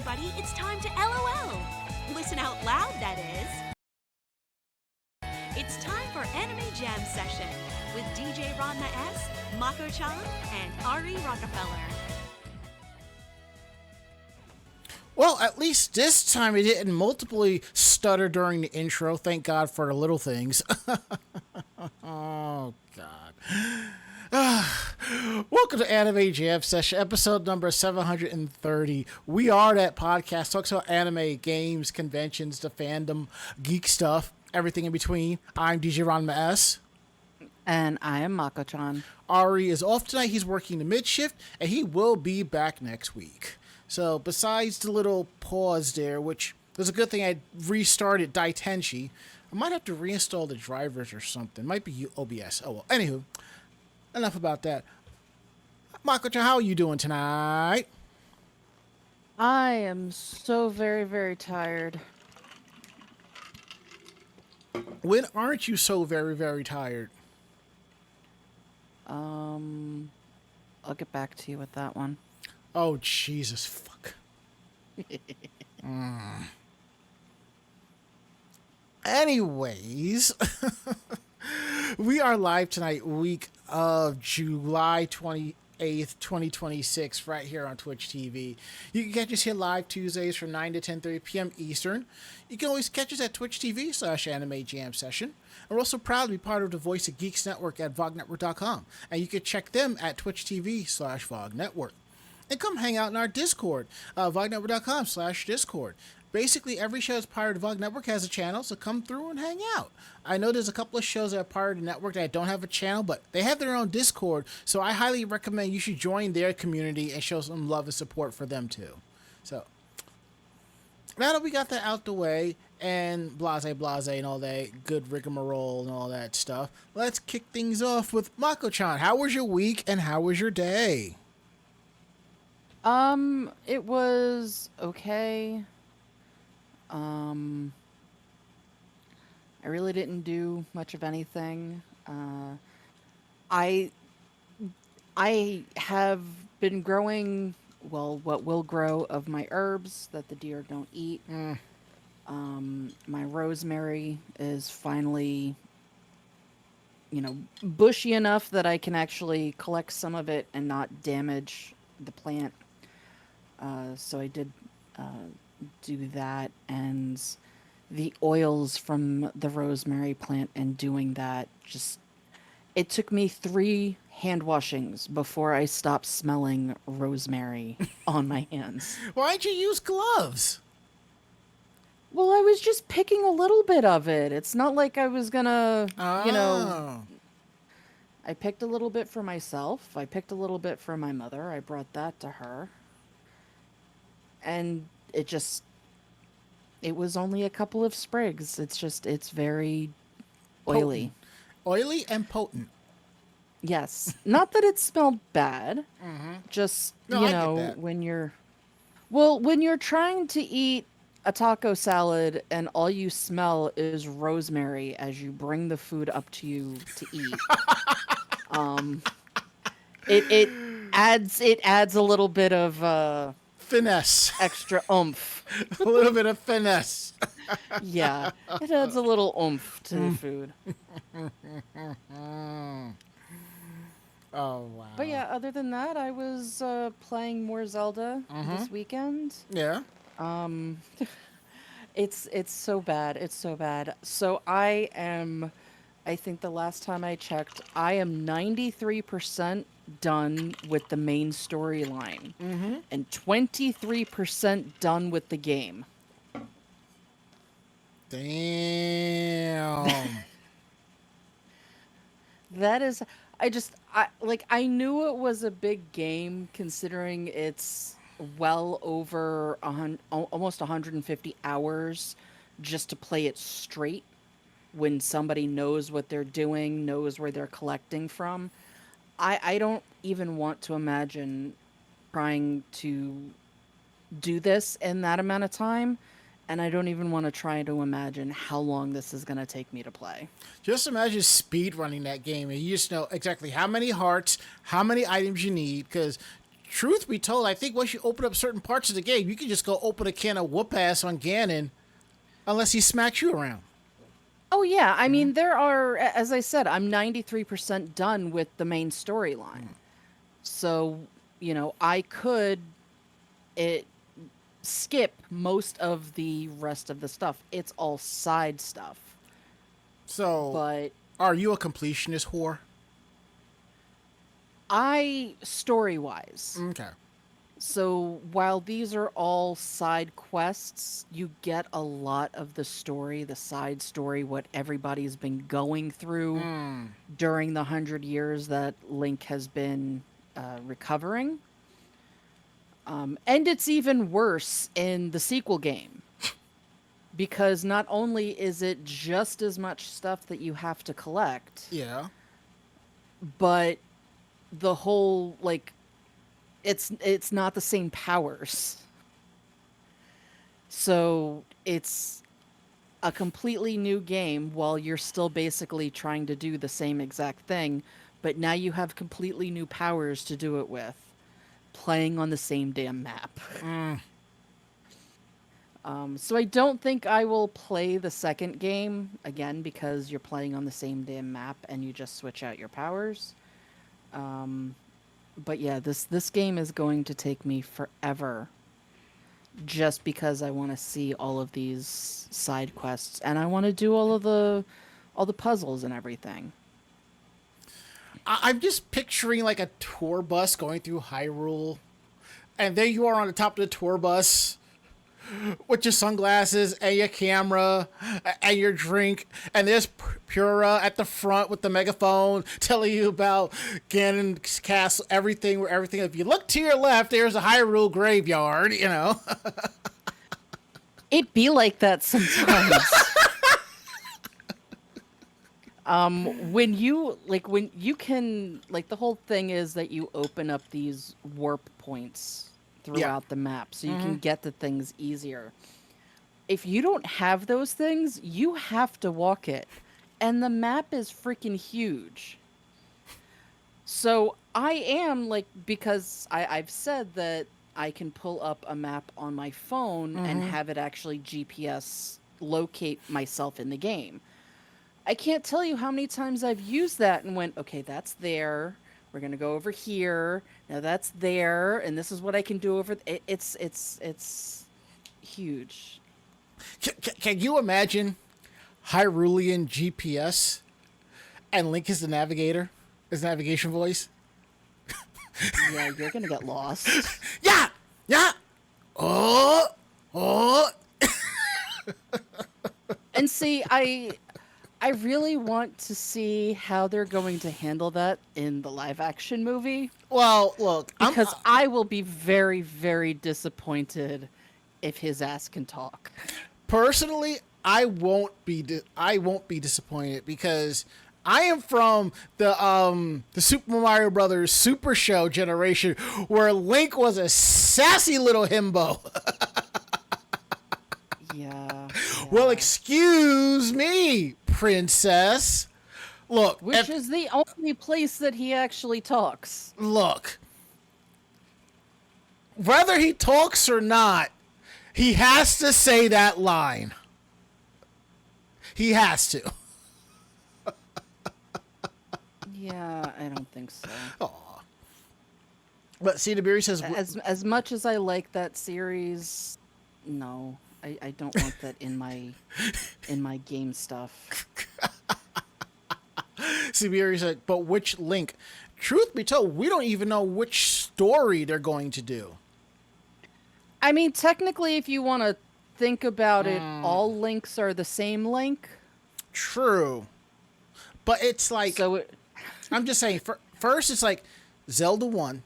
everybody, it's time to LOL. Listen out loud, that is. It's time for Anime Jam Session with DJ Ranma S, Mako-chan, and Ari Rockefeller. Well, at least this time it didn't multiply stutter during the intro. Thank God for the little things. Oh, God. Welcome to Anime Jam Session, episode number 730. We are that podcast, talks about anime, games, conventions, the fandom, geek stuff, everything in between. I'm DJ Ranma S. And I am Mako-chan. Ari is off tonight. He's working the mid-shift, and he will be back next week. So besides the little pause there, which was a good thing I restarted Daitenshi, I might have to reinstall the drivers or something. Might be OBS. Oh, well. Anywho, enough about that. Mako-chan, how are you doing tonight? I am so very, very tired. When aren't you so very, very tired? I'll get back to you with that one. Oh, Jesus, fuck. Anyways, we are live tonight, week of July 28th, 2026, right here on Twitch TV. You can catch us here live Tuesdays from 9 to 10:30 p.m. Eastern. You can always catch us at Twitch TV/Anime Jam Session. And we're also proud to be part of the Voice of Geeks Network at vognetwork.com. And you can check them at Twitch TV/vognetwork. And come hang out in our Discord, vognetwork.com/Discord. Basically, every show that's part of the VOG Network has a channel, so come through and hang out. I know there's a couple of shows that are part of the network that don't have a channel, but they have their own Discord, so I highly recommend you should join their community and show some love and support for them, too. So, now that we got that out the way, and blase and all that good rigmarole and all that stuff, let's kick things off with Mako-chan. How was your week, and how was your day? It was okay. I really didn't do much of anything. I have been growing, well, what will grow of my herbs that the deer don't eat. My rosemary is finally, bushy enough that I can actually collect some of it and not damage the plant. So I did do that, and the oils from the rosemary plant and doing that, it took me 3 hand washings before I stopped smelling rosemary on my hands. Why'd you use gloves? Well, I was just picking a little bit of it. It's not like I was gonna, I picked a little bit for myself. I picked a little bit for my mother. I brought that to her. And it was only a couple of sprigs. It's very oily. Potent. Oily and potent. Yes. Not that it smelled bad. Just, No, when you're trying to eat a taco salad and all you smell is rosemary as you bring the food up to you to eat. It adds a little bit of finesse. Extra oomph. A little bit of finesse. Yeah, it adds a little oomph to the food. Oh, wow. But yeah, other than that, I was playing more Zelda this weekend. Yeah. It's so bad. It's so bad. So I think the last time I checked, I am 93% done with the main storyline and 23% done with the game. Damn. That is, I knew it was a big game considering it's well over almost 150 hours just to play it straight when somebody knows what they're doing, knows where they're collecting from. I don't even want to imagine trying to do this in that amount of time, and I don't even want to try to imagine how long this is going to take me to play. Just imagine speed running that game, and you just know exactly how many hearts, how many items you need, because truth be told, I think once you open up certain parts of the game, you can just go open a can of whoop ass on Ganon, unless he smacks you around. Oh yeah, I mean there are, as I said, I'm 93% done with the main storyline. So, I could skip most of the rest of the stuff. It's all side stuff. So, But are you a completionist whore? story-wise. Okay. So while these are all side quests, you get a lot of the story, the side story, what everybody's been going through during the 100 years that Link has been recovering. And it's even worse in the sequel game. Because not only is it just as much stuff that you have to collect, Yeah. but the whole, like, it's not the same powers. So it's a completely new game while you're still basically trying to do the same exact thing, but now you have completely new powers to do it with, playing on the same damn map. So I don't think I will play the second game again because you're playing on the same damn map and you just switch out your powers. But yeah, this game is going to take me forever just because I want to see all of these side quests and I want to do all the puzzles and everything. I'm just picturing like a tour bus going through Hyrule, and there you are on the top of the tour bus with your sunglasses and your camera and your drink, and there's Pura at the front with the megaphone telling you about Ganon's castle, everything. If you look to your left, there's a Hyrule graveyard, It be like that sometimes. When you can, like, the whole thing is that you open up these warp points throughout the map so you can get the things easier. If you don't have those things, you have to walk it. And the map is freaking huge. So I am, like, because I've said that I can pull up a map on my phone and have it actually GPS locate myself in the game. I can't tell you how many times I've used that and went, okay, that's there. We're going to go over here. Now that's there. And this is what I can do over... It's huge. Can you imagine Hyrulean GPS and Link is the navigator, his navigation voice? Yeah, you're going to get lost. Yeah! Yeah! Oh! And see, I really want to see how they're going to handle that in the live action movie. Well, look, Because I will be very, very disappointed if his ass can talk. Personally, I won't be disappointed because I am from the Super Mario Brothers Super Show generation where Link was a sassy little himbo. Yeah. Well, excuse me, princess. Look, Which is the only place that he actually talks. Look. Whether he talks or not, he has to say that line. He has to. Yeah, I don't think so. Aw. But see, the Beery says... As much as I like that series, no. I don't want that in my game stuff. Beery said, but which Link? Truth be told, we don't even know which story they're going to do. I mean, technically, if you want to think about it, all Links are the same Link. True. But it's like... I'm just saying, first it's like Zelda 1,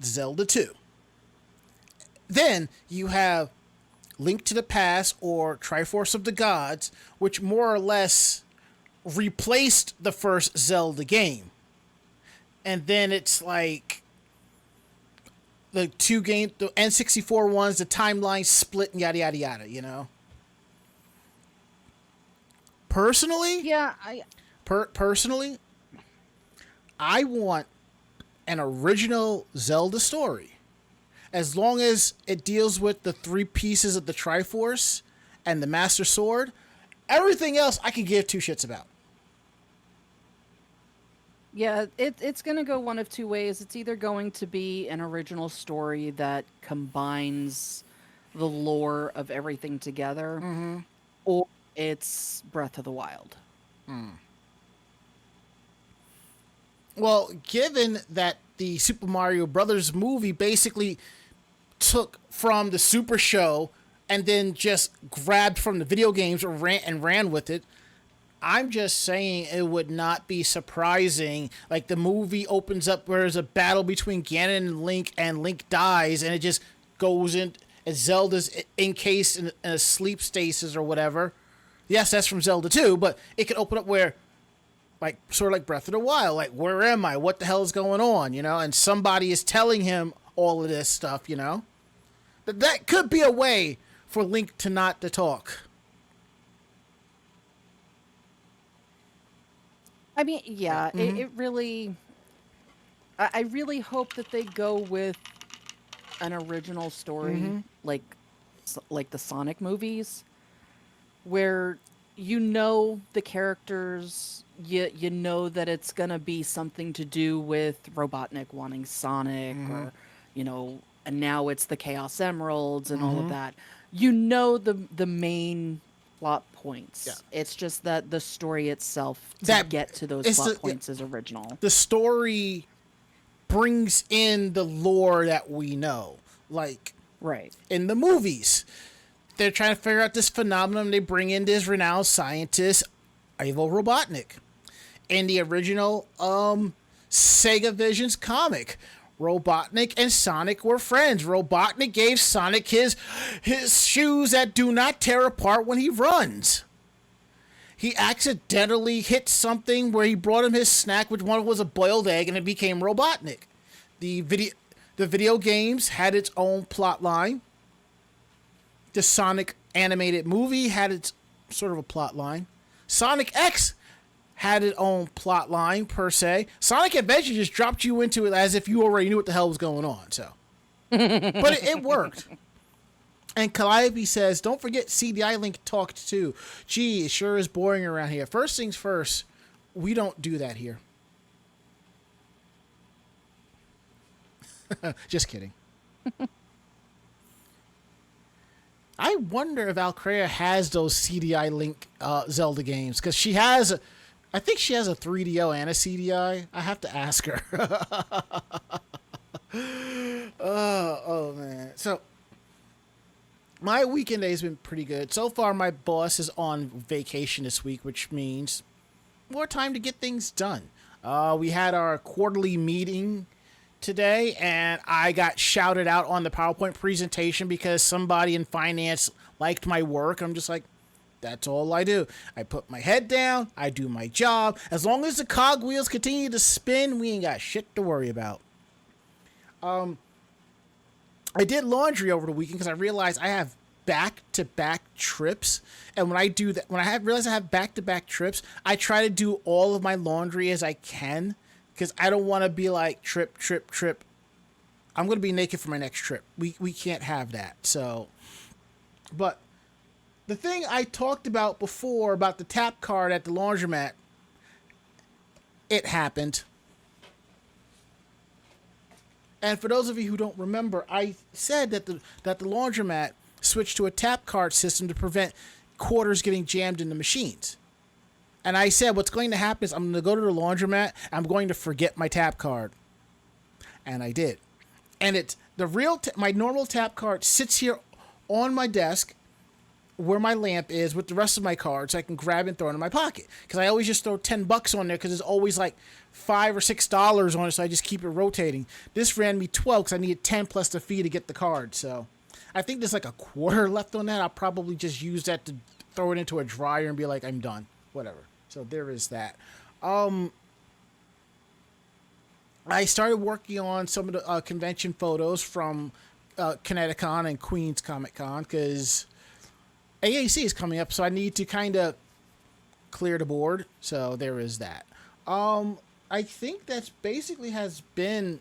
Zelda 2. Then you have Link to the Past or Triforce of the Gods, which more or less replaced the first Zelda game. And then it's like the the N64 ones, the timeline split and yada yada yada, Personally, Yeah, personally, I want an original Zelda story, as long as it deals with the 3 pieces of the Triforce and the Master Sword, everything else I can give 2 shits about. Yeah, it's going to go one of 2 ways. It's either going to be an original story that combines the lore of everything together, or it's Breath of the Wild. Well, given that the Super Mario Brothers movie basically took from the Super Show and then just grabbed from the video games and ran with it, I'm just saying it would not be surprising. Like, the movie opens up where there's a battle between Ganon and Link dies, and it just goes in, and Zelda's encased in a sleep stasis or whatever. Yes, that's from Zelda 2, but it could open up where, like, sort of like Breath of the Wild, like, where am I? What the hell is going on? You know, and somebody is telling him all of this stuff, you know? That could be a way for Link to not to talk. I mean, yeah, it really... I really hope that they go with an original story, like the Sonic movies, where you know the characters, you know that it's gonna be something to do with Robotnik wanting Sonic, or, you know, and now it's the Chaos Emeralds and all of that. You know the main plot points. Yeah. It's just that the story itself to get to those plot points is original. The story brings in the lore that we know. Like, right. In the movies, they're trying to figure out this phenomenon. They bring in this renowned scientist, Ivo Robotnik. In the original Sega Visions comic, Robotnik and Sonic were friends. Robotnik gave Sonic his shoes that do not tear apart when he runs. He accidentally hit something where he brought him his snack, which one was a boiled egg, and it became Robotnik. The video games had its own plot line. The Sonic animated movie had its sort of a plot line. Sonic X had its own plot line, per se. Sonic Adventure just dropped you into it as if you already knew what the hell was going on. So, but it worked. And Calliope says, don't forget CDI Link talked too. Gee, it sure is boring around here. First things first, we don't do that here. Just kidding. I wonder if Alcrea has those CDI Link Zelda games, because she has... I think she has a 3DO and a CDI. I have to ask her. Oh, man. So, my weekend day has been pretty good. So far, my boss is on vacation this week, which means more time to get things done. We had our quarterly meeting today, and I got shouted out on the PowerPoint presentation because somebody in finance liked my work. I'm just like, that's all I do. I put my head down. I do my job. As long as the cogwheels continue to spin, we ain't got shit to worry about. I did laundry over the weekend because I realized I have back-to-back trips. And when I do that, when I realize I have back-to-back trips, I try to do all of my laundry as I can because I don't want to be like trip. I'm going to be naked for my next trip. We can't have that. So, but the thing I talked about before about the tap card at the laundromat, it happened. And for those of you who don't remember, I said that the laundromat switched to a tap card system to prevent quarters getting jammed in the machines. And I said what's going to happen is I'm going to go to the laundromat, I'm going to forget my tap card. And I did. And it's the real my normal tap card sits here on my desk where my lamp is with the rest of my cards, so I can grab and throw it in my pocket. Because I always just throw $10 on there because there's always like $5 or $6 on it, so I just keep it rotating. This ran me 12 because I needed 10 plus the fee to get the card. So I think there's like a quarter left on that. I'll probably just use that to throw it into a dryer and be like, I'm done. Whatever. So there is that. I started working on some of the convention photos from Kineticon and Queens Comic Con because AAC is coming up, so I need to kind of clear the board. So there is that. I think that's basically has been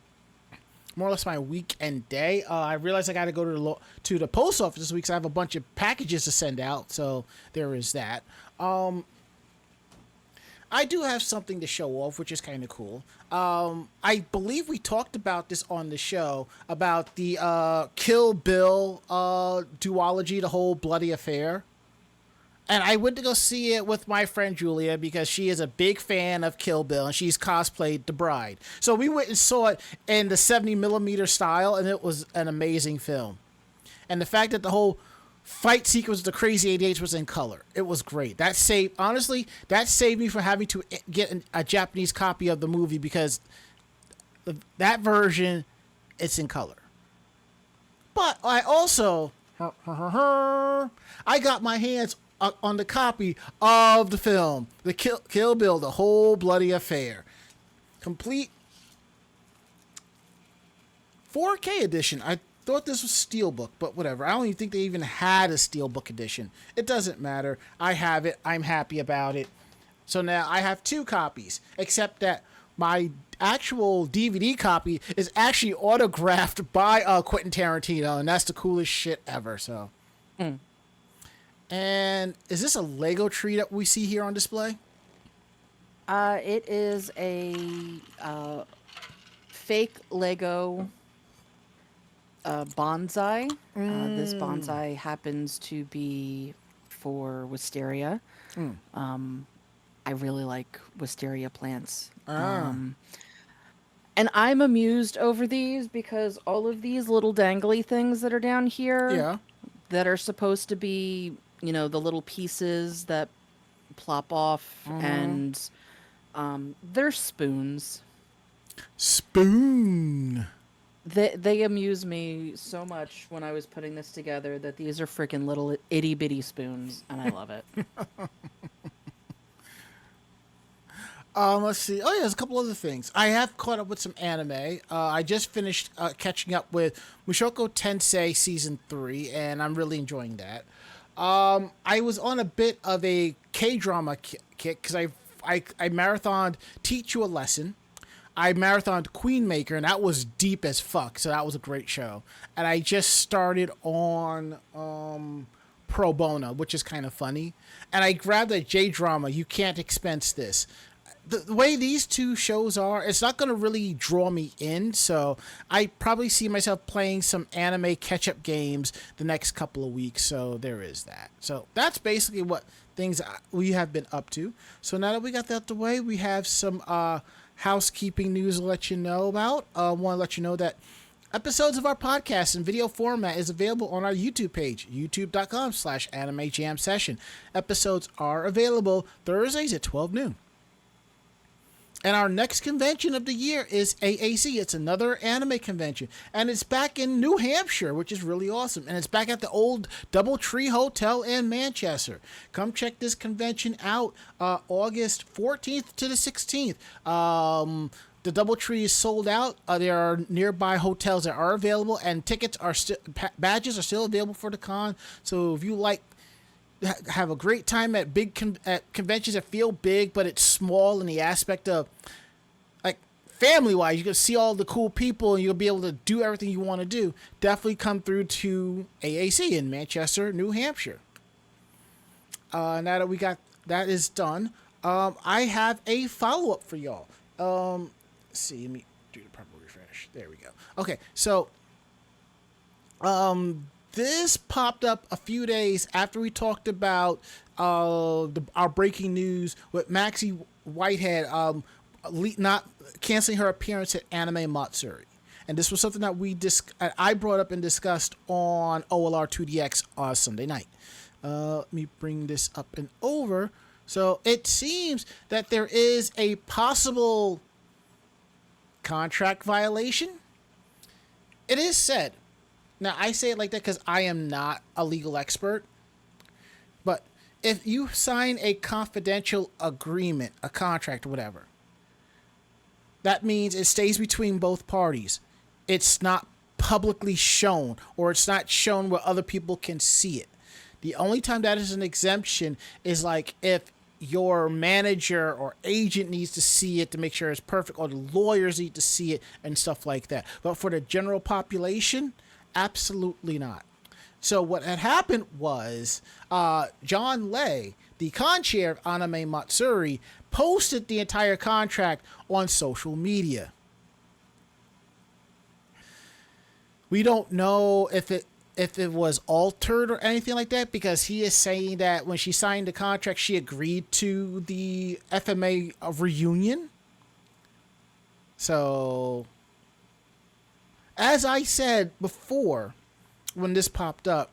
more or less my weekend day. I realized I got to go to the post office this week, so I have a bunch of packages to send out. So there is that. I do have something to show off, which is kind of cool. I believe we talked about this on the show about the Kill Bill duology, the whole bloody affair. And I went to go see it with my friend Julia because she is a big fan of Kill Bill and she's cosplayed the bride. So we went and saw it in the 70mm style, and it was an amazing film. And the fact that the whole fight sequence, the Crazy 88 was in color. It was great. That saved me from having to get a Japanese copy of the movie because that version, it's in color. But I also, I got my hands on the copy of the film, the Kill Bill, the whole bloody affair. Complete 4K edition. I thought this was Steelbook, but whatever. I don't even think they even had a Steelbook edition. It doesn't matter. I have it. I'm happy about it. So now I have 2 copies, except that my actual DVD copy is actually autographed by Quentin Tarantino, and that's the coolest shit ever. So, And is this a Lego tree that we see here on display? It is a fake Lego bonsai. This bonsai happens to be for wisteria. I really like wisteria plants. And I'm amused over these because all of these little dangly things that are down here that are supposed to be, you know, the little pieces that plop off, and they're spoons. Spoon. They amuse me so much when I was putting this together that these are freaking little itty bitty spoons, and I love it. Let's see. Oh yeah, there's a couple other things. I have caught up with some anime. I just finished catching up with Mushoku Tensei season 3, and I'm really enjoying that. I was on a bit of a K-drama kick because I marathoned Teach You a Lesson. I marathoned Queen Maker, and that was deep as fuck, so that was a great show. And I just started on Pro Bono, which is kind of funny. And I grabbed a J-drama, You Can't Expense This. The way these 2 shows are, it's not going to really draw me in, so I probably see myself playing some anime catch-up games the next couple of weeks, so there is that. So that's basically what things we have been up to. So now that we got that out the way, we have some housekeeping news to let you know about. I want to let you know that episodes of our podcast in video format is available on our YouTube page, youtube.com/animejamsession. Episodes are available Thursdays at 12 noon. And our next convention of the year is AAC. It's another anime convention. And it's back in New Hampshire, which is really awesome. And it's back at the old Doubletree Hotel in Manchester. Come check this convention out August 14th to the 16th. The Doubletree is sold out. There are nearby hotels that are available. And tickets are badges are still available for the con. So if you like have a great time at at conventions that feel big, but it's small in the aspect of, like, family-wise, you can see all the cool people and you'll be able to do everything you want to do. Definitely come through to AAC in Manchester, New Hampshire. Now that we got that is done, I have a follow-up for y'all. Let's see, let me do the proper refresh. There we go. Okay, so this popped up a few days after we talked about our breaking news with Maxey Whitehead not canceling her appearance at Anime Matsuri. And this was something that I brought up and discussed on OLR 2DX on Sunday night. Let me bring this up and over. So it seems that there is a possible contract violation. It is said. Now, I say it like that because I am not a legal expert. But if you sign a confidential agreement, a contract, or whatever, that means it stays between both parties. It's not publicly shown, or it's not shown where other people can see it. The only time that is an exemption is like if your manager or agent needs to see it to make sure it's perfect, or the lawyers need to see it and stuff like that. But for the general population, absolutely not. So what had happened was John Lay, the con-chair of Anime Matsuri, posted the entire contract on social media. We don't know if it was altered or anything like that, because he is saying that when she signed the contract, she agreed to the FMA reunion. So, as I said before, when this popped up,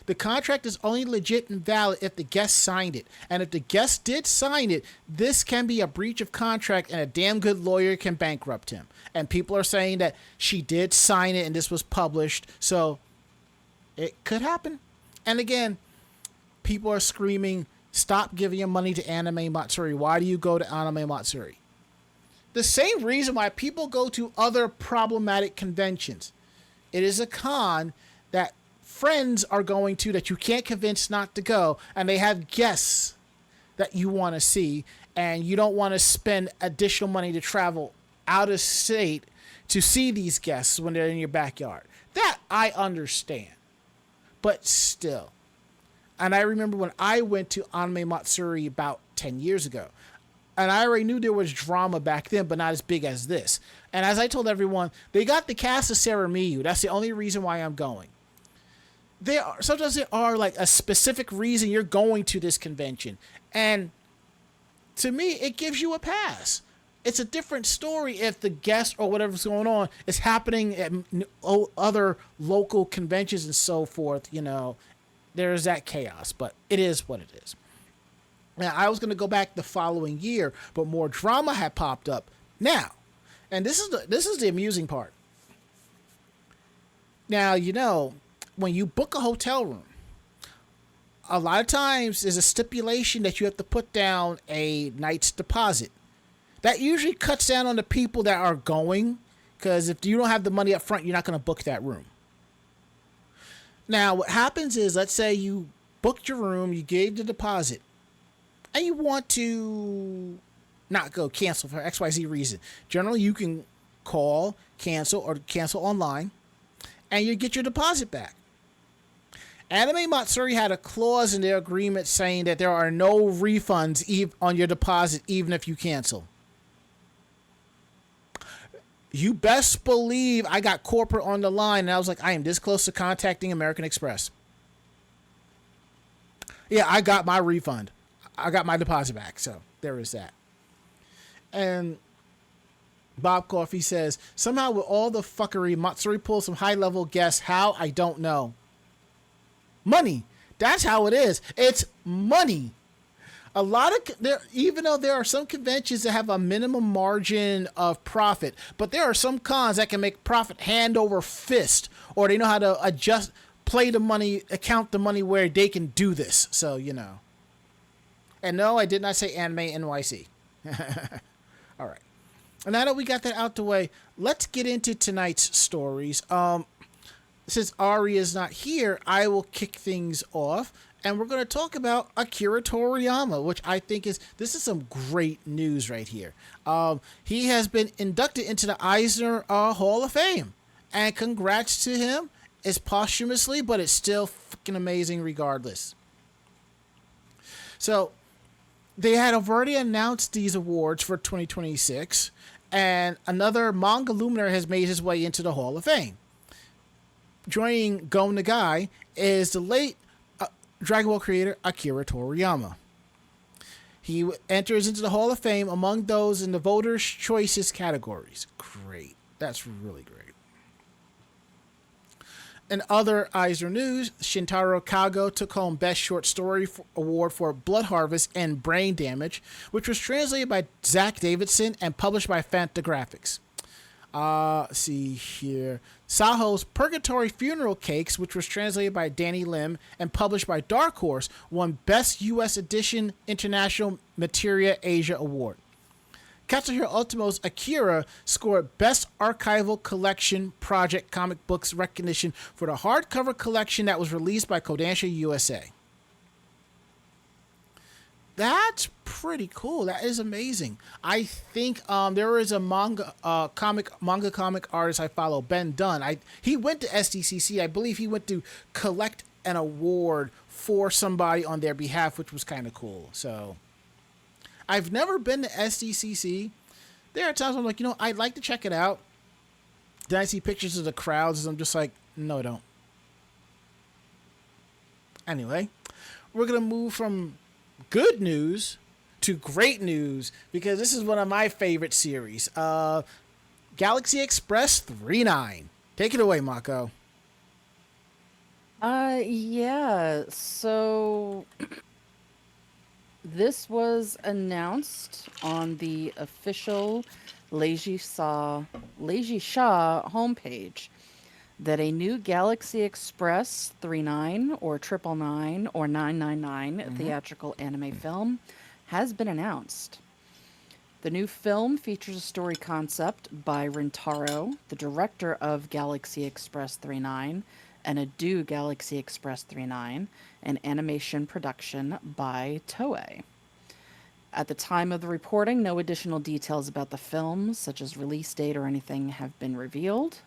the contract is only legit and valid if the guest signed it. And if the guest did sign it, this can be a breach of contract, and a damn good lawyer can bankrupt him. And people are saying that she did sign it and this was published. So it could happen. And again, people are screaming, stop giving your money to Anime Matsuri. Why do you go to Anime Matsuri? The same reason why people go to other problematic conventions. It is a con that friends are going to that you can't convince not to go, and they have guests that you want to see, and you don't want to spend additional money to travel out of state to see these guests when they're in your backyard. That I understand. But still. And I remember when I went to Anime Matsuri about 10 years ago. And I already knew there was drama back then, but not as big as this. And as I told everyone, they got the cast of Sarah Miyu. That's the only reason why I'm going. Sometimes there are like a specific reason you're going to this convention. And to me, it gives you a pass. It's a different story if the guest or whatever's going on is happening at other local conventions and so forth. You know, there's that chaos, but it is what it is. Now, I was going to go back the following year, but more drama had popped up. Now, and this is the amusing part. Now, you know, when you book a hotel room, a lot of times there's a stipulation that you have to put down a night's deposit. That usually cuts down on the people that are going, because if you don't have the money up front, you're not going to book that room. Now, what happens is, let's say you booked your room, you gave the deposit, and you want to not go, cancel for XYZ reason. Generally, you can call, cancel, or cancel online, and you get your deposit back. Anime Matsuri had a clause in their agreement saying that there are no refunds on your deposit, even if you cancel. You best believe I got corporate on the line, and I was like, I am this close to contacting American Express. Yeah, I got my refund. I got my deposit back, so there is that. And Bob Coffey says, somehow with all the fuckery, Matsuri pulls some high-level guests. How? I don't know. Money. That's how it is. It's money. A lot of even though there are some conventions that have a minimum margin of profit, but there are some cons that can make profit hand over fist, or they know how to play the money, account the money where they can do this. So, you know. And no, I did not say Anime NYC. All right. And now that we got that out the way, let's get into tonight's stories. Since Ari is not here, I will kick things off. And we're going to talk about Akira Toriyama, which I think this is some great news right here. He has been inducted into the Eisner Hall of Fame. And congrats to him. It's posthumously, but it's still fucking amazing regardless. So, they had already announced these awards for 2026. And another manga luminary has made his way into the Hall of Fame. Joining Go Nagai is the late Dragon Ball creator Akira Toriyama. He enters into the Hall of Fame among those in the Voters' Choices categories. Great. That's really great. In other Eisner news, Shintaro Kago took home Best Short Story Award for Blood Harvest and Brain Damage, which was translated by Zach Davidson and published by Fantagraphics. Let's see here. Saho's Purgatory Funeral Cakes, which was translated by Danny Lim and published by Dark Horse, won Best U.S. Edition International Materia Asia Award. Katsuhiro Otomo's Akira scored Best Archival Collection Project Comic Books recognition for the hardcover collection that was released by Kodansha USA. That's pretty cool. That is amazing. I think there is a manga comic artist I follow, Ben Dunn. He went to SDCC. I believe he went to collect an award for somebody on their behalf, which was kind of cool. So I've never been to SDCC. There are times I'm like, I'd like to check it out. Then I see pictures of the crowds, and I'm just like, no, don't. Anyway, we're gonna move from good news to great news because this is one of my favorite series. Galaxy Express 39. Take it away, Mako. Yeah. So this was announced on the official Leiji Shaw homepage that a new Galaxy Express 39 or 999 or 999 theatrical anime film has been announced. The new film features a story concept by Rintaro, the director of Galaxy Express 39, and Ado Galaxy Express 39, an animation production by Toei. At the time of the reporting, no additional details about the film, such as release date or anything, have been revealed.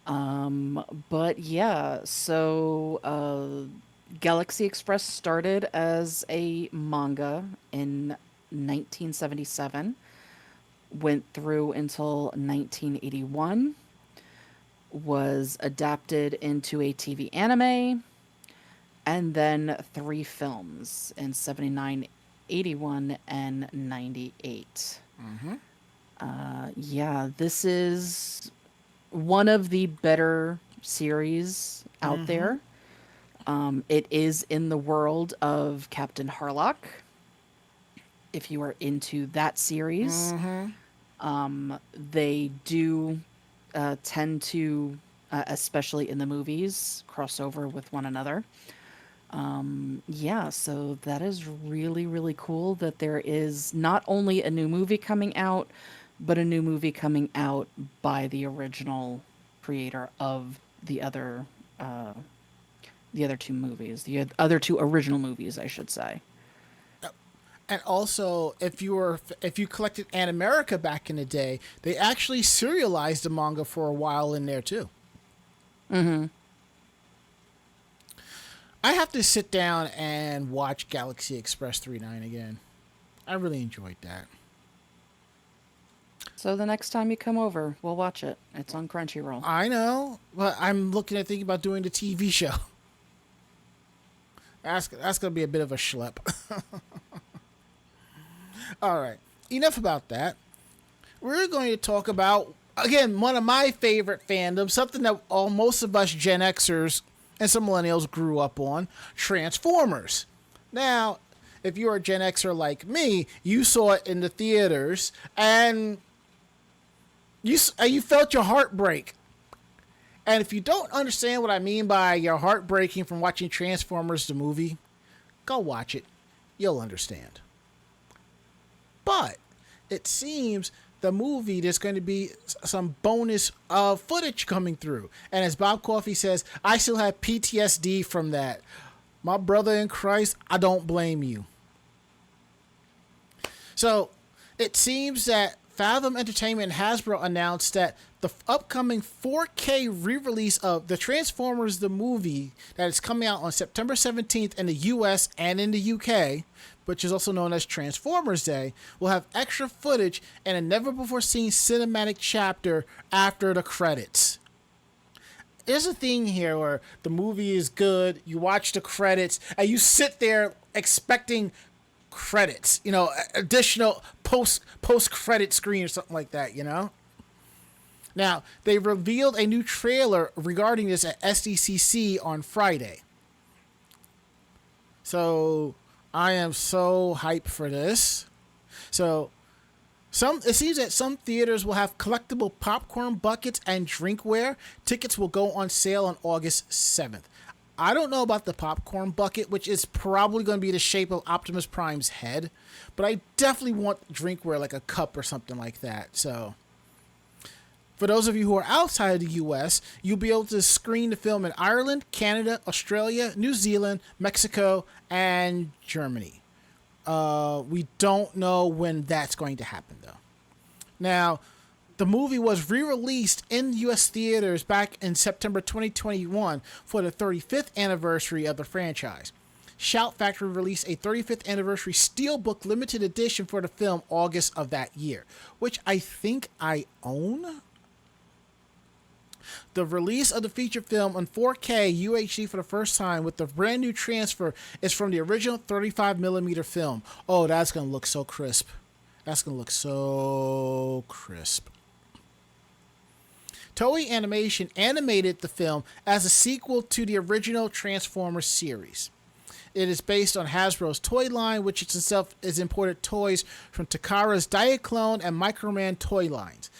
But yeah, so Galaxy Express started as a manga in 1977, went through until 1981, was adapted into a TV anime, and then 3 films in 79, 81, and 98. Yeah, this is one of the better series out there. It is in the world of Captain Harlock. If you are into that series, they do tend to, especially in the movies, cross over with one another. Yeah, so that is really, really cool that there is not only a new movie coming out, but a new movie coming out by the original creator of the other 2 movies, the other 2 original movies, I should say. And also, if you collected Animerica back in the day, they actually serialized the manga for a while in there too. I have to sit down and watch Galaxy Express 39 again. I really enjoyed that. So the next time you come over, we'll watch it. It's on Crunchyroll. I know, but I'm thinking about doing the TV show. That's going to be a bit of a schlep. All right, enough about that. We're going to talk about, again, one of my favorite fandoms, something that most of us Gen Xers and some millennials grew up on, Transformers. Now, if you're a Gen Xer like me, you saw it in the theaters, and you felt your heart break. And if you don't understand what I mean by your heart breaking from watching Transformers the movie, go watch it. You'll understand. But it seems the movie, there's going to be some bonus footage coming through. And as Bob Coffey says, I still have PTSD from that. My brother in Christ, I don't blame you. So it seems that Fathom Entertainment and Hasbro announced that the upcoming 4K re-release of the Transformers the movie that is coming out on September 17th in the US and in the UK, which is also known as Transformers Day, will have extra footage and a never-before-seen cinematic chapter after the credits. There's a thing here where the movie is good, you watch the credits, and you sit there expecting credits, additional post-credit screen or something like that, Now, they revealed a new trailer regarding this at SDCC on Friday. So I am so hyped for this. So it seems that some theaters will have collectible popcorn buckets and drinkware. Tickets will go on sale on August 7th. I don't know about the popcorn bucket, which is probably going to be the shape of Optimus Prime's head, but I definitely want drinkware, like a cup or something like that. So for those of you who are outside of the US, you'll be able to screen the film in Ireland, Canada, Australia, New Zealand, Mexico, and Germany. We don't know when that's going to happen, though. Now, the movie was re-released in U.S. theaters back in September 2021 for the 35th anniversary of the franchise. Shout Factory released a 35th anniversary steelbook limited edition for the film August of that year, which I think I own. The release of the feature film on 4K UHD for the first time with the brand new transfer is from the original 35mm film. Oh, that's going to look so crisp. That's going to look so crisp. Toei Animation animated the film as a sequel to the original Transformers series. It is based on Hasbro's toy line, which itself is imported toys from Takara's Diaclone and Microman toy lines.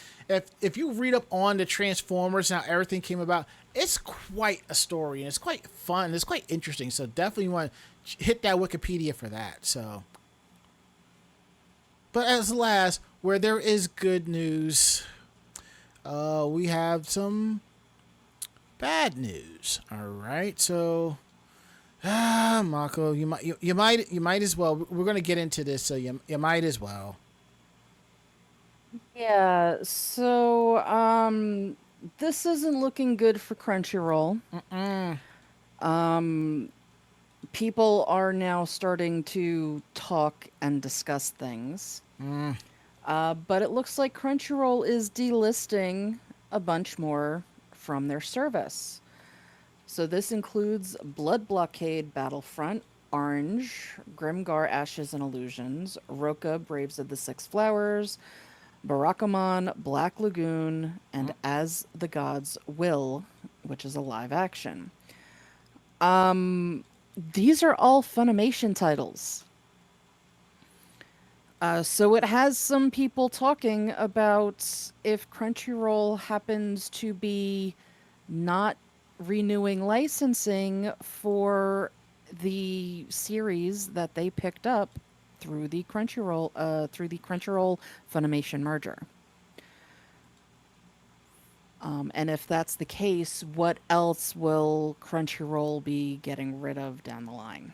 If you read up on the Transformers and how everything came about, it's quite a story and it's quite fun. It's quite interesting. So definitely want to hit that Wikipedia for that. So, but as last, where there is good news, we have some bad news. All right, so Mako, you might as well. We're gonna get into this, so you might as well. Yeah, so this isn't looking good for Crunchyroll. People are now starting to talk and discuss things. But it looks like Crunchyroll is delisting a bunch more from their service. So this includes Blood Blockade Battlefront, Orange, Grimgar Ashes and Illusions, Roka Braves of the Six Flowers, Barakamon, Black Lagoon, and As the Gods Will, which is a live action. These are all Funimation titles. So it has some people talking about if Crunchyroll happens to be not renewing licensing for the series that they picked up through the Crunchyroll Funimation merger. And if that's the case, what else will Crunchyroll be getting rid of down the line?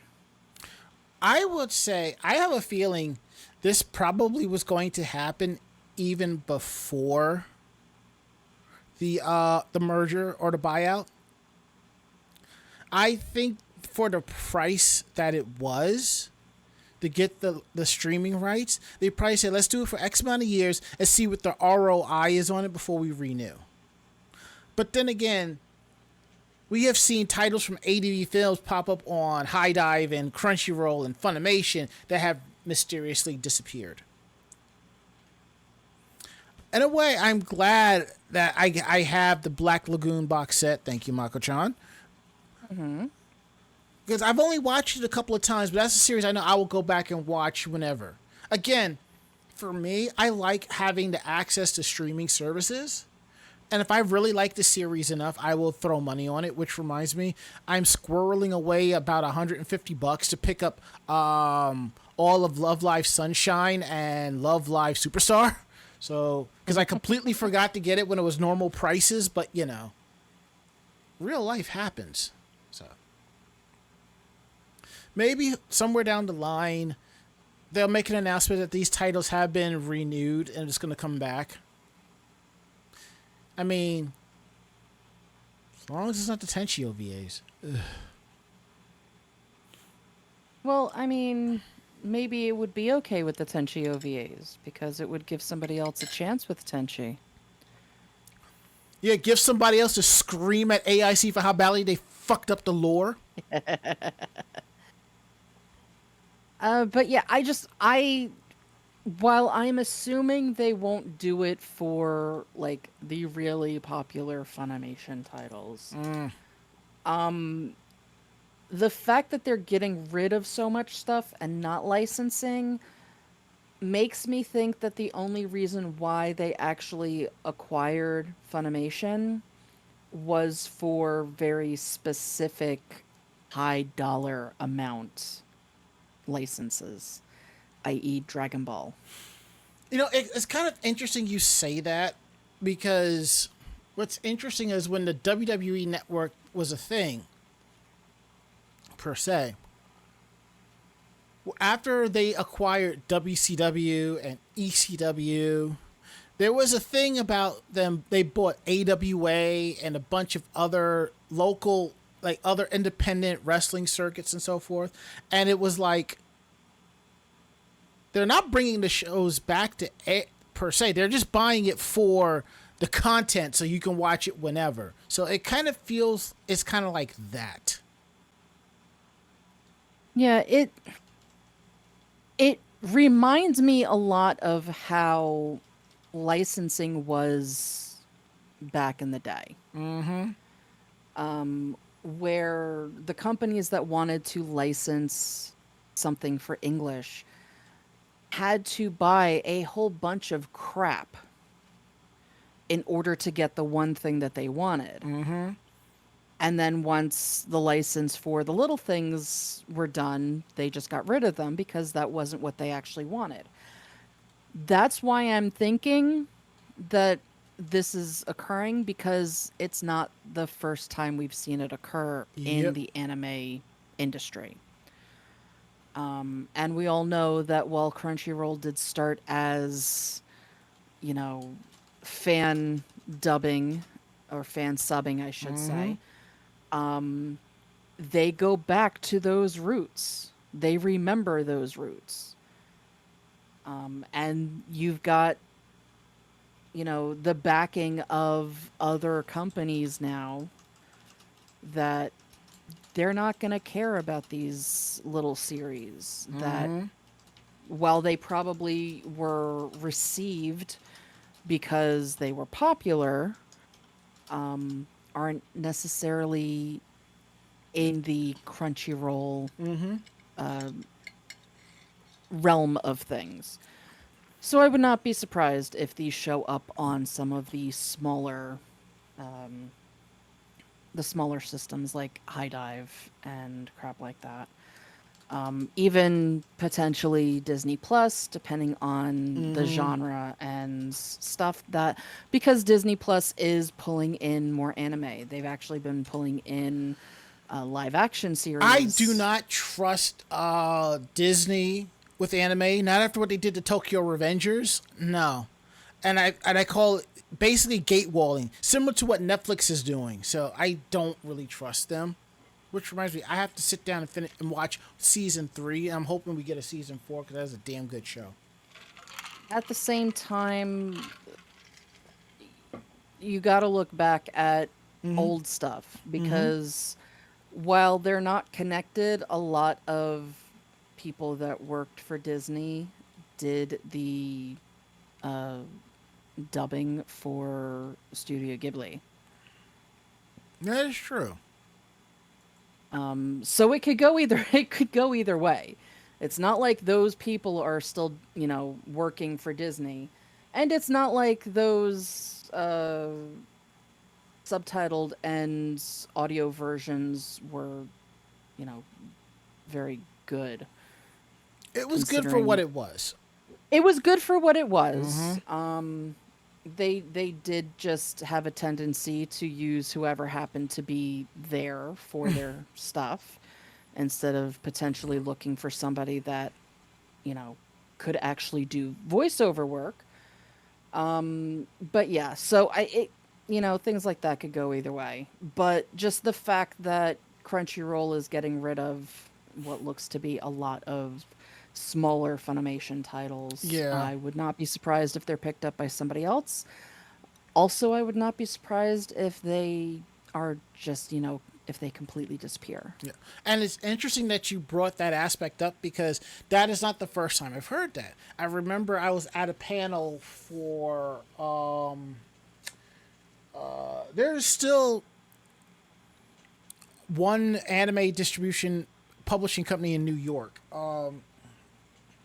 I would say I have a feeling this probably was going to happen even before the merger or the buyout. I think for the price that it was to get the streaming rights, they probably said, let's do it for X amount of years and see what the ROI is on it before we renew. But then again, we have seen titles from ADV Films pop up on High Dive and Crunchyroll and Funimation that have mysteriously disappeared. In a way, I'm glad that I have the Black Lagoon box set. Thank you, Mako-chan. Because I've only watched it a couple of times, but that's a series I know I will go back and watch whenever. Again, for me, I like having the access to streaming services. And if I really like the series enough, I will throw money on it, which reminds me, I'm squirreling away about $150 to pick up all of Love Live Sunshine and Love Live Superstar. So, because I completely forgot to get it when it was normal prices, but you know, real life happens. So, maybe somewhere down the line, they'll make an announcement that these titles have been renewed and it's going to come back. I mean, as long as it's not the Tenchi OVAs. Ugh. Well, I mean, maybe it would be okay with the Tenchi OVAs because it would give somebody else a chance with Tenchi. Yeah, give somebody else to scream at AIC for how badly they fucked up the lore. But yeah, while I'm assuming they won't do it for like the really popular Funimation titles, the fact that they're getting rid of so much stuff and not licensing makes me think that the only reason why they actually acquired Funimation was for very specific high dollar amount licenses, i.e. Dragon Ball. You know, it's kind of interesting you say that because what's interesting is when the WWE Network was a thing, per se, after they acquired WCW and ECW, there was a thing about them. They bought AWA and a bunch of other local, like other independent wrestling circuits and so forth. And it was like, they're not bringing the shows back to per se. They're just buying it for the content so you can watch it whenever. So it kind of feels, it's kind of like that. Yeah, it reminds me a lot of how licensing was back in the day. Where the companies that wanted to license something for English had to buy a whole bunch of crap in order to get the one thing that they wanted. And then once the license for the little things were done, they just got rid of them because that wasn't what they actually wanted. That's why I'm thinking that this is occurring, because it's not the first time we've seen it occur in the anime industry. And we all know that while Crunchyroll did start as, you know, fan dubbing or fan subbing, I should say, they go back to those roots. They remember those roots. And you've got, you know, the backing of other companies now that they're not going to care about these little series that, while they probably were received because they were popular, aren't necessarily in the Crunchyroll realm of things. So I would not be surprised if these show up on some of the smaller systems like High Dive and crap like that. Even potentially Disney Plus, depending on the genre and stuff, that because Disney Plus is pulling in more anime. They've actually been pulling in live action series. I do not trust Disney with anime. Not after what they did to Tokyo Revengers. No. And I call it basically gatewalling, similar to what Netflix is doing. So I don't really trust them. Which reminds me, I have to sit down and finish and watch season 3. I'm hoping we get a season 4 because that's a damn good show. At the same time, you got to look back at old stuff, because while they're not connected, a lot of people that worked for Disney did the dubbing for Studio Ghibli. That is true. So it could go either way. It's not like those people are still, you know, working for Disney, and it's not like those subtitled and audio versions were, you know, very good. It was good for what it was. It was good for what it was. They did just have a tendency to use whoever happened to be there for their stuff, instead of potentially looking for somebody that, you know, could actually do voiceover work. But yeah, so you know, things like that could go either way. But just the fact that Crunchyroll is getting rid of what looks to be a lot of smaller Funimation titles, I would not be surprised if they're picked up by somebody else. Also, I would not be surprised if they are just, you know, if they completely disappear. Yeah. And it's interesting that you brought that aspect up, because that is not the first time I've heard that. I remember I was at a panel for there's still one anime distribution publishing company in New York,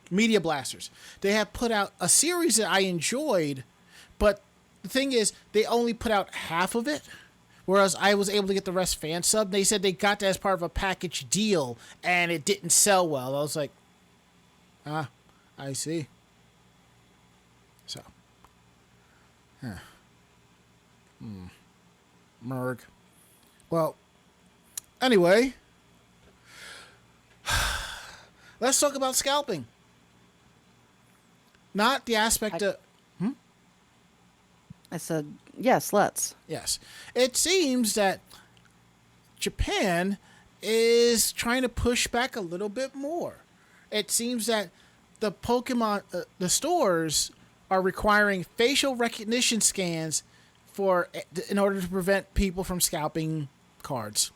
Media Blasters. They have put out a series that I enjoyed, but the thing is, they only put out half of it, whereas I was able to get the rest fan sub. They said they got that as part of a package deal, and it didn't sell well. I was like, I see. So, Merg. Well, anyway, Let's talk about scalping. Not the aspect of... I said, yes, let's. Yes. It seems that Japan is trying to push back a little bit more. It seems that the Pokemon, the stores are requiring facial recognition scans in order to prevent people from scalping cards.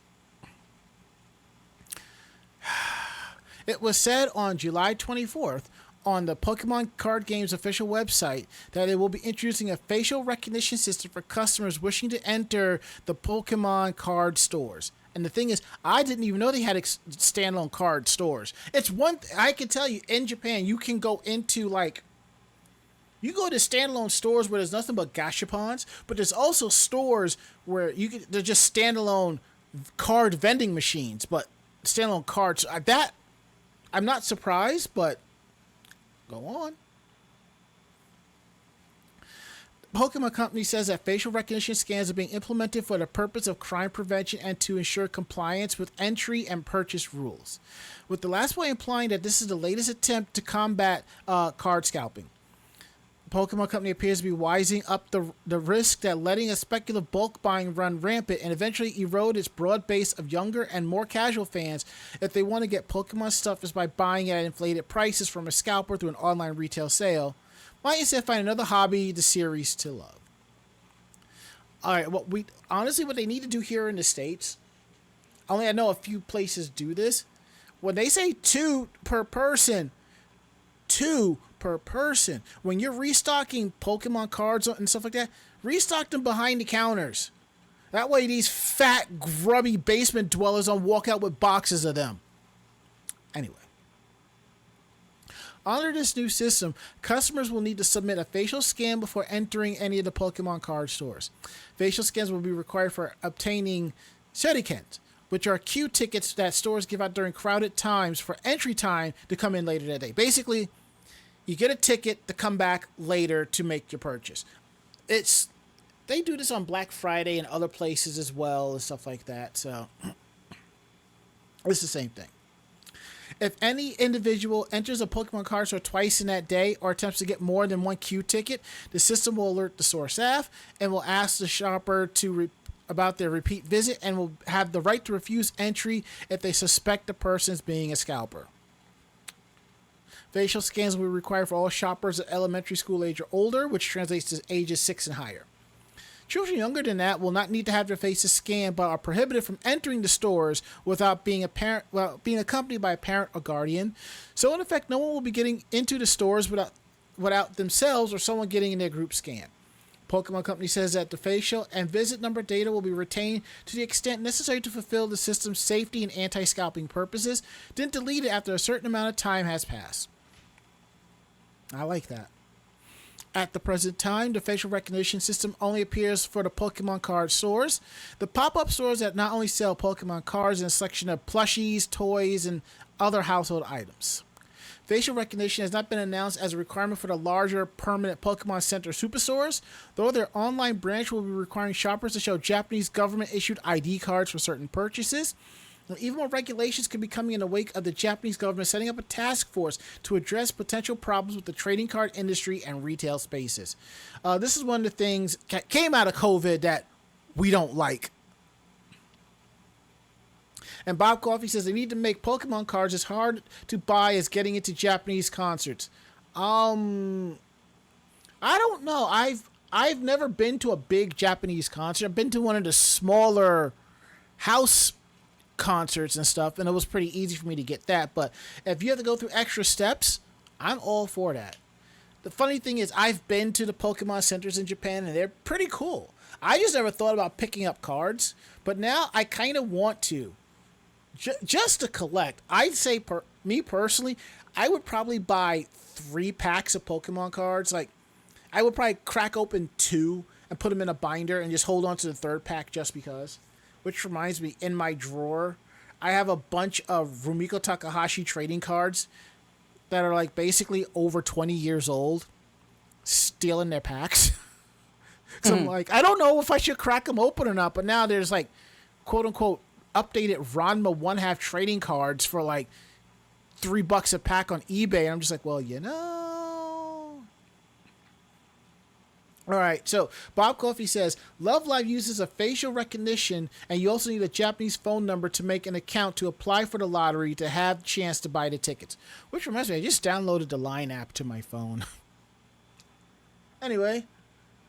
It was said on July 24th on the Pokemon Card Game's official website that it will be introducing a facial recognition system for customers wishing to enter the Pokemon card stores. And the thing is, I didn't even know they had standalone card stores. It's one I can tell you, in Japan, you can go into you go to standalone stores where there's nothing but gashapons, but there's also stores where they're just standalone card vending machines, but standalone cards. That I'm not surprised, but go on. Pokemon Company says that facial recognition scans are being implemented for the purpose of crime prevention and to ensure compliance with entry and purchase rules, with the last one implying that this is the latest attempt to combat card scalping. Pokemon Company appears to be wising up the risk that letting a speculative bulk buying run rampant and eventually erode its broad base of younger and more casual fans if they want to get Pokemon stuff is by buying at inflated prices from a scalper through an online retail sale. Might instead find another hobby the series to love. Alright, what they need to do here in the States, I know a few places do this. When they say 2 per person, when you're restocking Pokemon cards and stuff like that, restock them behind the counters. That way these fat, grubby basement dwellers don't walk out with boxes of them. Anyway. Under this new system, customers will need to submit a facial scan before entering any of the Pokemon card stores. Facial scans will be required for obtaining shurikens, which are queue tickets that stores give out during crowded times for entry time to come in later that day. Basically, you get a ticket to come back later to make your purchase. They do this on Black Friday and other places as well and stuff like that. So it's the same thing. If any individual enters a Pokemon card store twice in that day or attempts to get more than one queue ticket, the system will alert the store staff and will ask the shopper about their repeat visit and will have the right to refuse entry if they suspect the person is being a scalper. Facial scans will be required for all shoppers at elementary school age or older, which translates to ages 6 and higher. Children younger than that will not need to have their faces scanned, but are prohibited from entering the stores without being accompanied by a parent or guardian. So in effect, no one will be getting into the stores without themselves or someone getting in their group scan. Pokemon Company says that the facial and visit number data will be retained to the extent necessary to fulfill the system's safety and anti-scalping purposes, then deleted after a certain amount of time has passed. I like that. At the present time, the facial recognition system only appears for the Pokemon card stores. The pop-up stores that not only sell Pokemon cards and a selection of plushies, toys, and other household items. Facial recognition has not been announced as a requirement for the larger permanent Pokemon Center superstores, though their online branch will be requiring shoppers to show Japanese government-issued ID cards for certain purchases. And even more regulations could be coming in the wake of the Japanese government setting up a task force to address potential problems with the trading card industry and retail spaces. This is one of the things that came out of COVID that we don't like. And Bob Coffey says they need to make Pokemon cards as hard to buy as getting into Japanese concerts. I don't know. I've never been to a big Japanese concert. I've been to one of the smaller house concerts and stuff, and it was pretty easy for me to get that. But if you have to go through extra steps, I'm all for that. The funny thing is, I've been to the Pokemon centers in Japan, and they're pretty cool. I just never thought about picking up cards, but now I kind of want to. Just to collect. I'd say, me personally, I would probably buy 3 packs of Pokemon cards. Like, I would probably crack open 2 and put them in a binder and just hold on to the 3rd pack just because. Which reminds me, in my drawer, I have a bunch of Rumiko Takahashi trading cards that are like basically over 20 years old, still in their packs. So I'm like, I don't know if I should crack them open or not, but now there's like, quote unquote, updated Ranma 1/2 trading cards for like $3 a pack on eBay. And I'm just like, well, you know. All right, so Bob Coffey says, Love Live uses a facial recognition, and you also need a Japanese phone number to make an account to apply for the lottery to have a chance to buy the tickets. Which reminds me, I just downloaded the Line app to my phone. Anyway,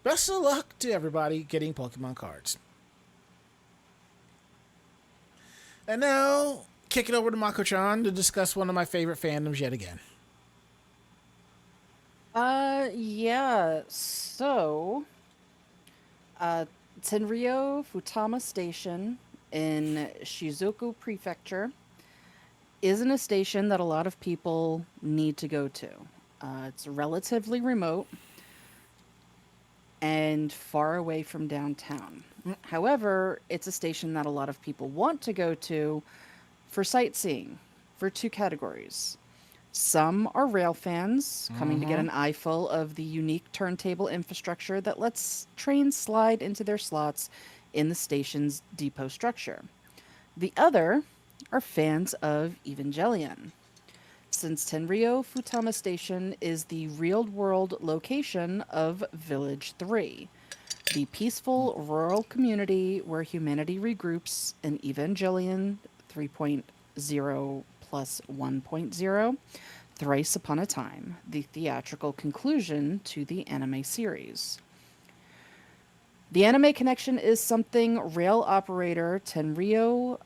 best of luck to everybody getting Pokemon cards. And now, kick it over to Mako-chan to discuss one of my favorite fandoms yet again. Yeah, so, Tenryo Futama Station in Shizuoka Prefecture isn't a station that a lot of people need to go to. It's relatively remote and far away from downtown. However, it's a station that a lot of people want to go to for sightseeing, for two categories. Some are rail fans coming to get an eyeful of the unique turntable infrastructure that lets trains slide into their slots in the station's depot structure. The other are fans of Evangelion. Since Tenryo Futama Station is the real-world location of Village 3, the peaceful rural community where humanity regroups in Evangelion 3.0 plus 1.0, Thrice Upon a Time, the theatrical conclusion to the anime series. The anime connection is something rail operator Tenryo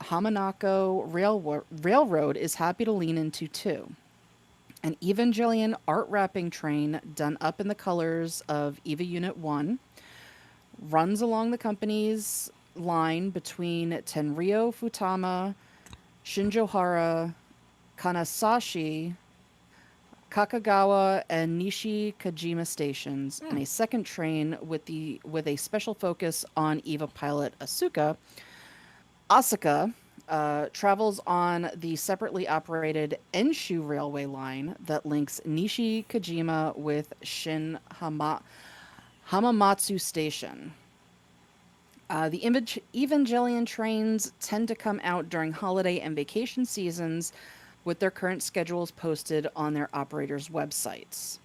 Hamanako Railroad is happy to lean into too. An Evangelion art wrapping train done up in the colors of EVA Unit 1 runs along the company's line between Tenryo Futama, Shinjohara, Kanasashi, Kakagawa, and Nishi Kajima stations, and a second train with a special focus on EVA pilot Asuka. Asuka travels on the separately operated Enshu railway line that links Nishi Kajima with Hamamatsu Station. The Evangelion trains tend to come out during holiday and vacation seasons, with their current schedules posted on their operators' websites.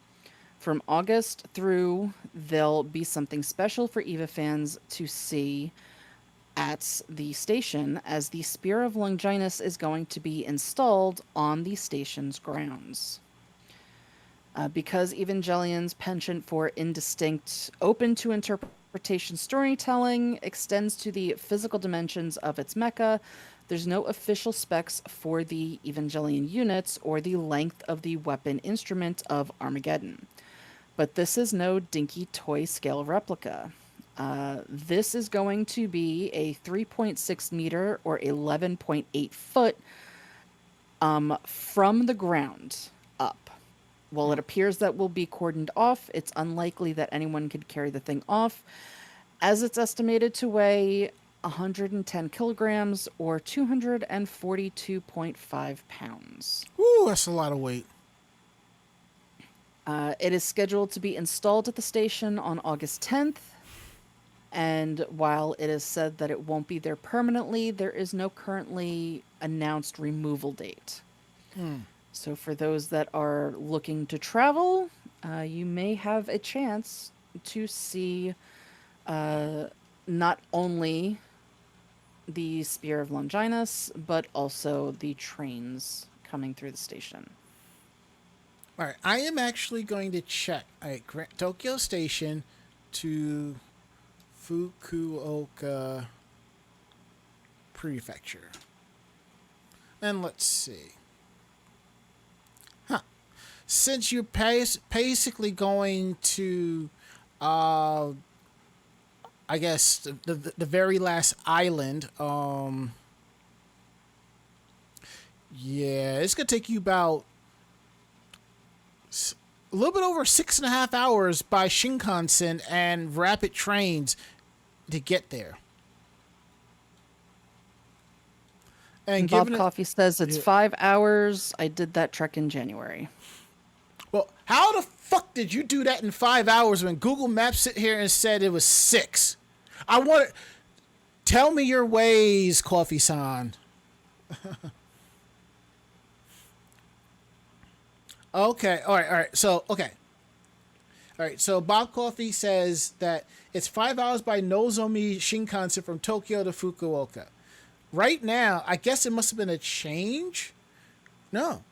From August through, there'll be something special for EVA fans to see at the station, as the Spear of Longinus is going to be installed on the station's grounds. Because Evangelion's penchant for indistinct, open to interpretation storytelling extends to the physical dimensions of its mecha, there's no official specs for the Evangelion units or the length of the weapon instrument of Armageddon. But this is no dinky toy scale replica. This is going to be a 3.6 meter or 11.8 foot from the ground up. While it appears that will be cordoned off, it's unlikely that anyone could carry the thing off, as it's estimated to weigh 110 kilograms or 242.5 pounds. Ooh, that's a lot of weight. It is scheduled to be installed at the station on August 10th. And while it is said that it won't be there permanently, there is no currently announced removal date. So for those that are looking to travel, you may have a chance to see not only the Spear of Longinus, but also the trains coming through the station. All right, I am actually going to check Tokyo Station to Fukuoka Prefecture. And let's see. Since you're basically going to, I guess, the very last island, yeah, it's going to take you about a little bit over 6.5 hours by Shinkansen and rapid trains to get there. And Bob Coffee says it's 5 hours. I did that trek in January. Well, how the fuck did you do that in 5 hours when Google Maps sit here and said it was 6? I want to tell me your ways, Coffee-san. Okay. All right. All right. So, okay. All right. So, Bob Coffey says that it's 5 hours by Nozomi Shinkansen from Tokyo to Fukuoka. Right now, I guess it must have been a change. No.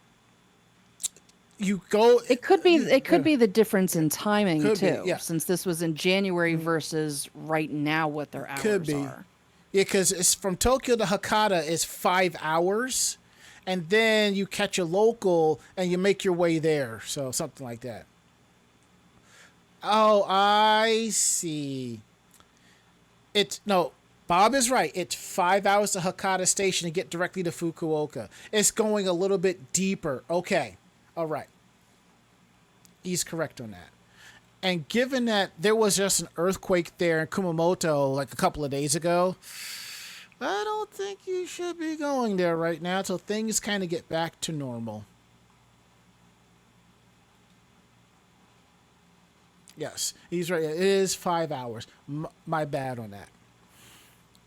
You go. It could be. It could be the difference in timing Could be, too, yeah. since this was in January versus right now what their hours Could be. are. Yeah, because it's from Tokyo to Hakata is 5 hours, and then you catch a local and you make your way there. So something like that. Oh, I see. It's no. Bob is right. It's 5 hours to Hakata Station to get directly to Fukuoka. It's going a little bit deeper. Okay. All right. He's correct on that. And given that there was just an earthquake there in Kumamoto like a couple of days ago, I don't think you should be going there right now until things kind of get back to normal. Yes, he's right. It is 5 hours. My bad on that.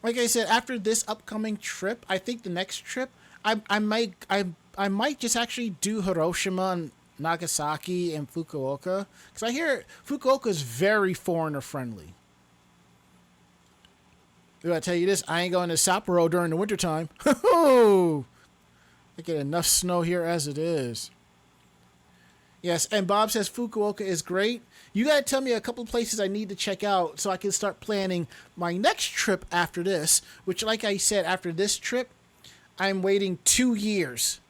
Like I said, after this upcoming trip, I think the next trip, I might just actually do Hiroshima and Nagasaki and Fukuoka, because I hear Fukuoka is very foreigner friendly. Do I tell you this? I ain't going to Sapporo during the wintertime. I get enough snow here as it is. Yes, and Bob says Fukuoka is great. You got to tell me a couple of places I need to check out so I can start planning my next trip after this, which, like I said, after this trip, I'm waiting 2 years.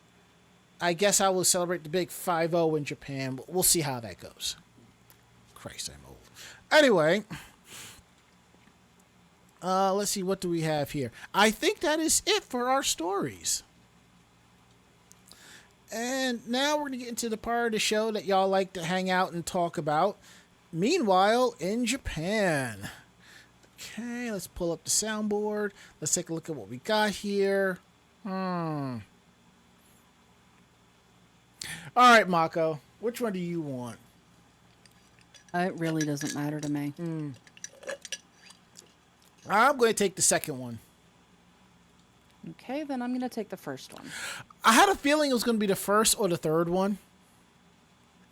I guess I will celebrate the big 5-0 in Japan, but we'll see how that goes. Christ, I'm old. Anyway, let's see, what do we have here? I think that is it for our stories. And now we're going to get into the part of the show that y'all like to hang out and talk about. Meanwhile, in Japan. Okay, let's pull up the soundboard. Let's take a look at what we got here. All right, Mako. Which one do you want? It really doesn't matter to me. I'm going to take the second one. Okay, then I'm going to take the first one. I had a feeling it was going to be the first or the third one.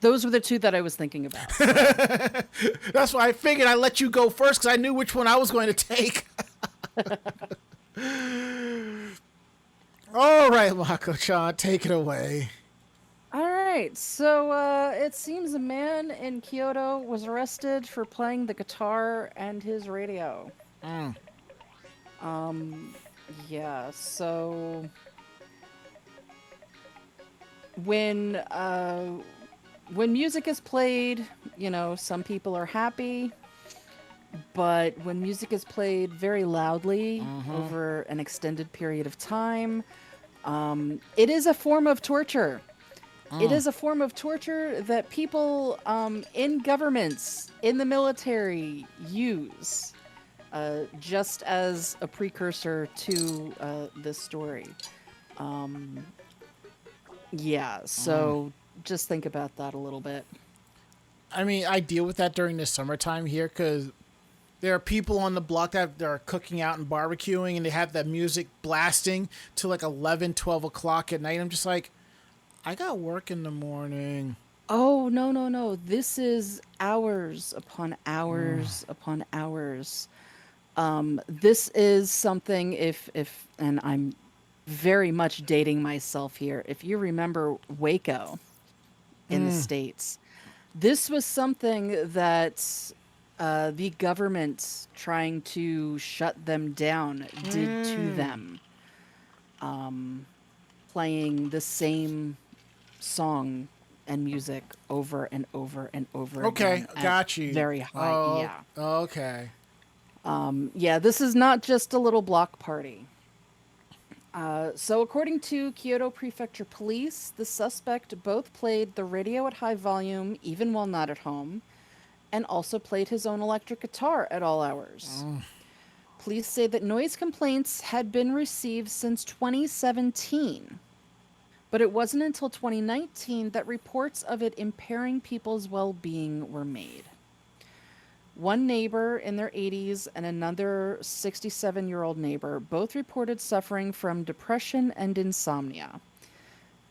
Those were the two that I was thinking about. That's why I figured I'd let you go first, because I knew which one I was going to take. All right, Mako-chan, take it away. All right, so it seems a man in Kyoto was arrested for playing the guitar and his radio. Yeah, so when music is played, you know, some people are happy, but when music is played very loudly over an extended period of time, it is a form of torture. It is a form of torture that people in governments, in the military, use just as a precursor to this story. Yeah, so just think about that a little bit. I mean, I deal with that during the summertime here because there are people on the block that are cooking out and barbecuing, and they have that music blasting till like 11, 12 o'clock at night. I'm just like, I got work in the morning. Oh, no. This is hours upon hours upon hours. This is something if, and I'm very much dating myself here. If you remember Waco in the States, this was something that the government trying to shut them down did to them. Playing the same song and music over and over and over again. Okay, got you. Very high, yeah. Okay. Yeah, this is not just a little block party. So according to Kyoto Prefecture Police, the suspect both played the radio at high volume, even while not at home, and also played his own electric guitar at all hours. Police say that noise complaints had been received since 2017, but it wasn't until 2019 that reports of it impairing people's well-being were made. One neighbor in their 80s and another 67-year-old neighbor both reported suffering from depression and insomnia.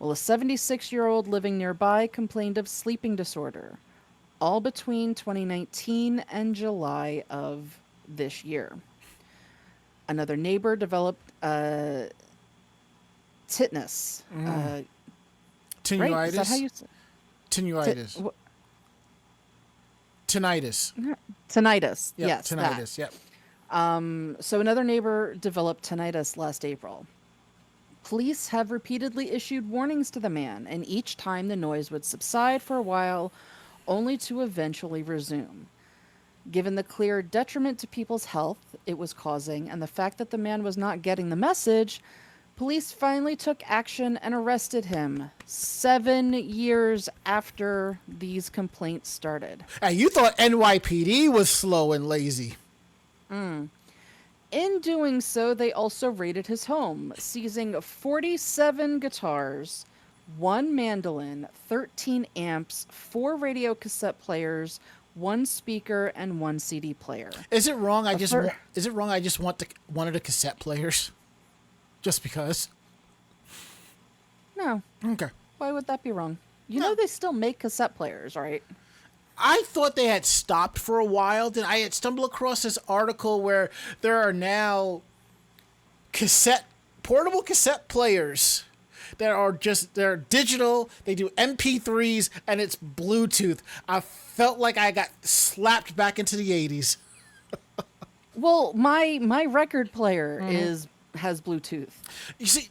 Well, a 76-year-old living nearby complained of sleeping disorder, all between 2019 and July of this year. Another neighbor developed tinnitus. Right? Is that how Tinnitus? you say Tinnitus. Tinnitus. tinnitus? Yep, Yes, tinnitus. that. Yep. So another neighbor developed tinnitus last April. Police have repeatedly issued warnings to the man, and each time the noise would subside for a while, only to eventually resume. Given the clear detriment to people's health it was causing, and the fact that the man was not getting the message, police finally took action and arrested him 7 years after these complaints started. And you thought NYPD was slow and lazy. In doing so, they also raided his home, seizing 47 guitars, 1 mandolin, 13 amps, 4 radio cassette players, 1 speaker, and 1 CD player. Is it wrong? Is it wrong? I just wanted the cassette players, just because. No. Okay. Why would that be wrong? You know they still make cassette players, right? I thought they had stopped for a while. Then I had stumbled across this article where there are now portable cassette players that are they're digital. They do MP3s and it's Bluetooth. I felt like I got slapped back into the 80s. Well, my record player has Bluetooth. You see,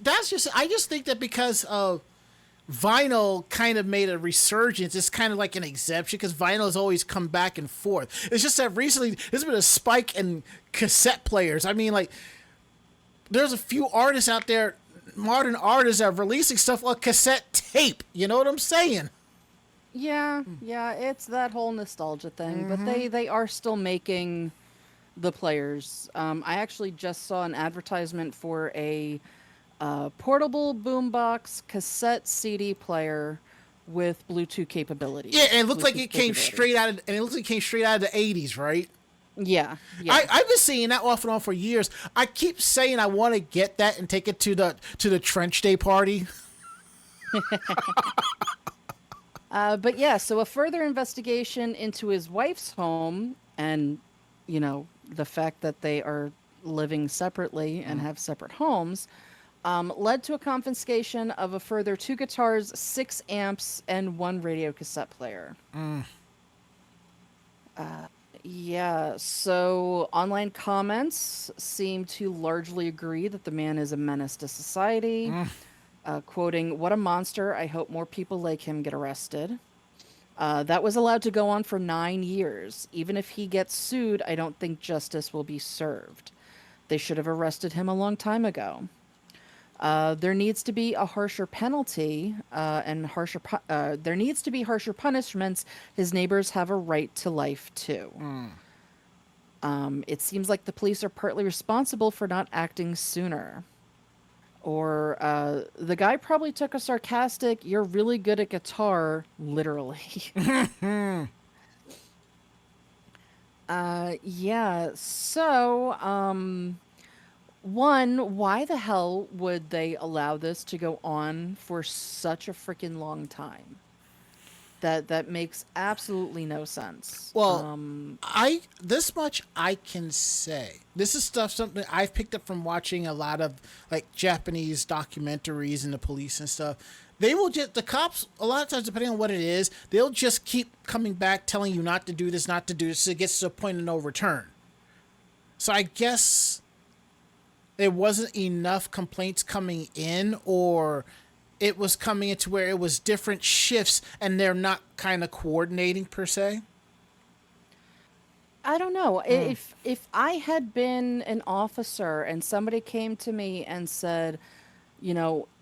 I just think that because of vinyl kind of made a resurgence. It's kind of like an exemption because vinyl has always come back and forth. It's just that recently there's been a spike in cassette players. I mean, like, there's a few artists out there, modern artists, that are releasing stuff on cassette tape. You know what I'm saying? Yeah, it's that whole nostalgia thing. But they are still making the players. I actually just saw an advertisement for a portable boombox cassette CD player with Bluetooth capabilities. Yeah, and it looks like it came straight out of the 80s, right? Yeah. I've been seeing that off and on for years. I keep saying I want to get that and take it to the trench day party. But yeah, so a further investigation into his wife's home and, the fact that they are living separately and have separate homes led to a confiscation of a further 2 guitars, 6 amps, and 1 radio cassette player. Yeah, so online comments seem to largely agree that the man is a menace to society. Quoting, "What a monster. I hope more people like him get arrested." That was allowed to go on for 9 years. Even if he gets sued, I don't think justice will be served. They should have arrested him a long time ago. There needs to be a harsher penalty there needs to be harsher punishments. His neighbors have a right to life too. It seems like the police are partly responsible for not acting sooner. Or the guy probably took a sarcastic, "You're really good at guitar," literally. Yeah, so, one, why the hell would they allow this to go on for such a freaking long time? That makes absolutely no sense. Well, this much I can say. This is something I've picked up from watching a lot of like Japanese documentaries and the police and stuff. They will the cops, a lot of times, depending on what it is, they'll just keep coming back telling you not to do this, so it gets to a point of no return. So I guess there wasn't enough complaints coming in, or it was coming into where it was different shifts and they're not kind of coordinating per se. I don't know. If I had been an officer and somebody came to me and said,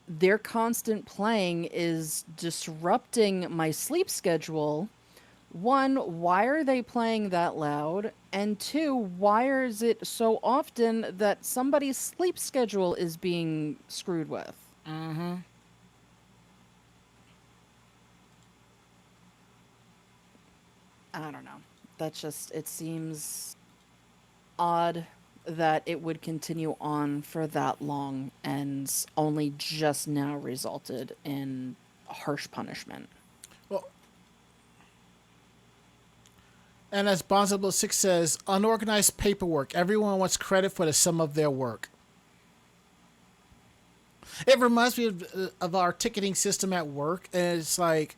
their constant playing is disrupting my sleep schedule, one, why are they playing that loud? And two, why is it so often that somebody's sleep schedule is being screwed with? I don't know. That's just, it seems odd that it would continue on for that long and only just now resulted in harsh punishment. Well, and as Bonzable 6 says, unorganized paperwork. Everyone wants credit for the sum of their work. It reminds me of our ticketing system at work, and it's like,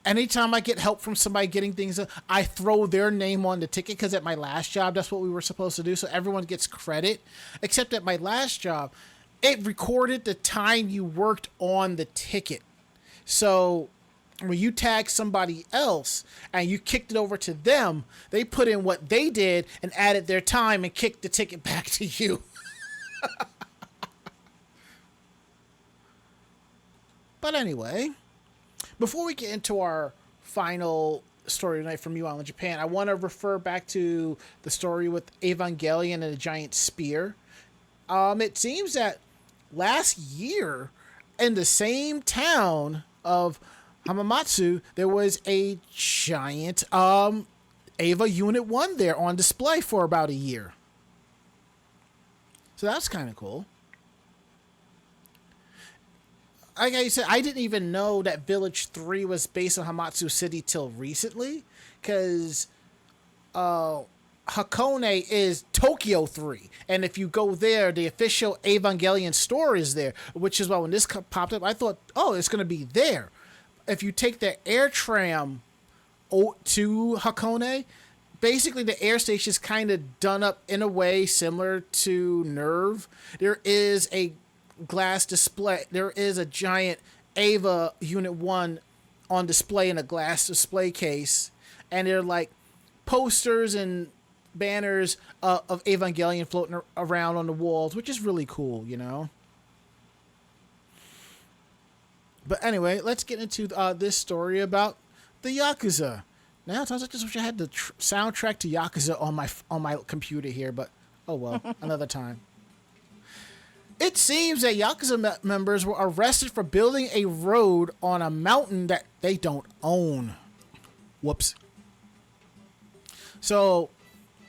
anytime I get help from somebody getting things, I throw their name on the ticket, because at my last job, that's what we were supposed to do, so everyone gets credit. Except at my last job, it recorded the time you worked on the ticket. So when you tag somebody else and you kicked it over to them, they put in what they did and added their time and kicked the ticket back to you. But anyway, before we get into our final story tonight from New Island, Japan, I want to refer back to the story with Evangelion and the giant spear. It seems that last year, in the same town of Hamamatsu, there was a giant Eva Unit 1 there on display for about a year. So that's kind of cool. Like I said, I didn't even know that Village 3 was based on Hamatsu City till recently, because Hakone is Tokyo 3. And if you go there, the official Evangelion store is there, which is why when this popped up, I thought, oh, it's going to be there. If you take the air tram to Hakone, basically the air station is kind of done up in a way similar to Nerve. There is a glass display. There is a giant Ava Unit 1 on display in a glass display case, and they're like posters and banners of Evangelion floating around on the walls, which is really cool, you know. But anyway, let's get into this story about the Yakuza. Now it sounds like I just wish I had the soundtrack to Yakuza on my computer here, but oh well, another time. It seems that Yakuza members were arrested for building a road on a mountain that they don't own. Whoops. So,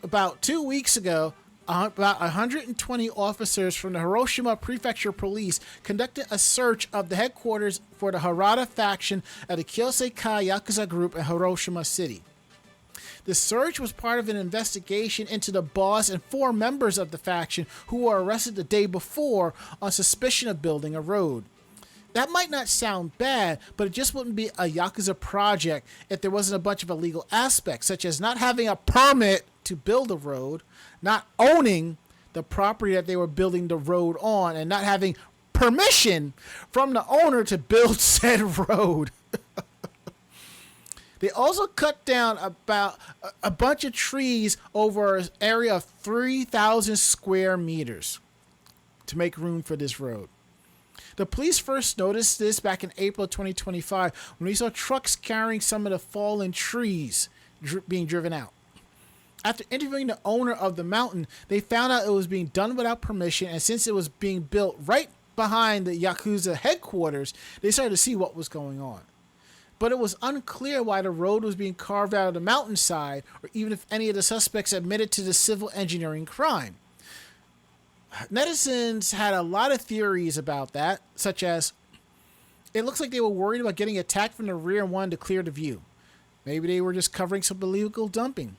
about 2 weeks ago, about 120 officers from the Hiroshima Prefecture Police conducted a search of the headquarters for the Harada faction of the Kyosei-kai Yakuza group in Hiroshima City. The search was part of an investigation into the boss and 4 members of the faction who were arrested the day before on suspicion of building a road. That might not sound bad, but it just wouldn't be a Yakuza project if there wasn't a bunch of illegal aspects, such as not having a permit to build a road, not owning the property that they were building the road on, and not having permission from the owner to build said road. They also cut down about a bunch of trees over an area of 3,000 square meters to make room for this road. The police first noticed this back in April 2025 when we saw trucks carrying some of the fallen trees being driven out. After interviewing the owner of the mountain, they found out it was being done without permission, and since it was being built right behind the Yakuza headquarters, they started to see what was going on. But it was unclear why the road was being carved out of the mountainside, or even if any of the suspects admitted to the civil engineering crime. Netizens had a lot of theories about that, such as, it looks like they were worried about getting attacked from the rear and wanted to clear the view. Maybe they were just covering some illegal dumping.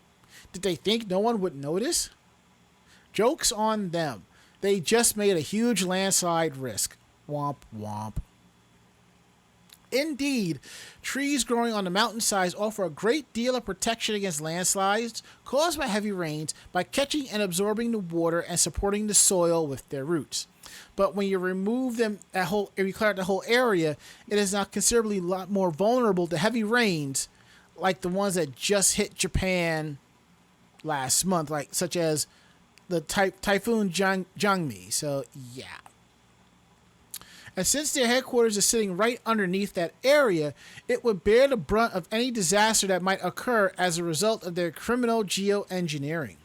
Did they think no one would notice? Joke's on them. They just made a huge landslide risk. Womp womp. Indeed, trees growing on the mountainsides offer a great deal of protection against landslides caused by heavy rains by catching and absorbing the water and supporting the soil with their roots. But when you remove them, if you clear out the whole area, it is now considerably a lot more vulnerable to heavy rains, like the ones that just hit Japan last month, like such as the Typhoon Jangmi. So yeah. And since their headquarters is sitting right underneath that area, it would bear the brunt of any disaster that might occur as a result of their criminal geoengineering.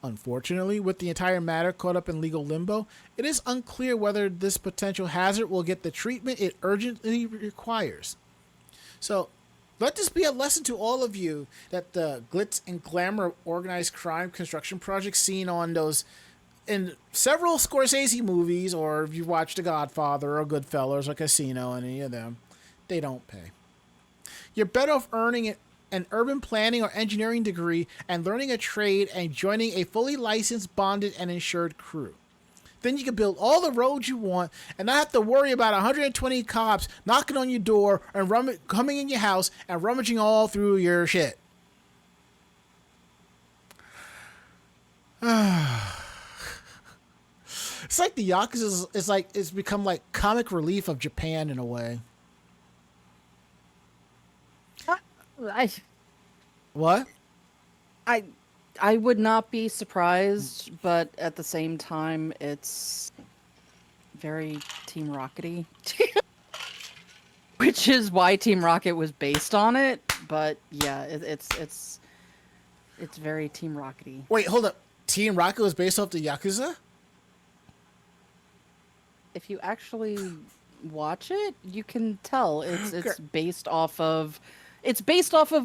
Unfortunately, with the entire matter caught up in legal limbo, it is unclear whether this potential hazard will get the treatment it urgently requires. So, Let this be a lesson to all of you that the glitz and glamour of organized crime construction projects seen on those in several Scorsese movies, or if you watch The Godfather or Goodfellas or Casino, any of them, they don't pay. You're better off earning an urban planning or engineering degree and learning a trade and joining a fully licensed, bonded, and insured crew. Then you can build all the roads you want and not have to worry about 120 cops knocking on your door and coming in your house and rummaging all through your shit. It's like the Yakuza it's become like comic relief of Japan in a way. What? I would not be surprised, but at the same time, it's very Team Rocket-y. Which is why Team Rocket was based on it, but yeah, it's very Team Rocket-y. Wait, hold up. Team Rocket was based off the Yakuza? If you actually watch it, you can tell it's based off of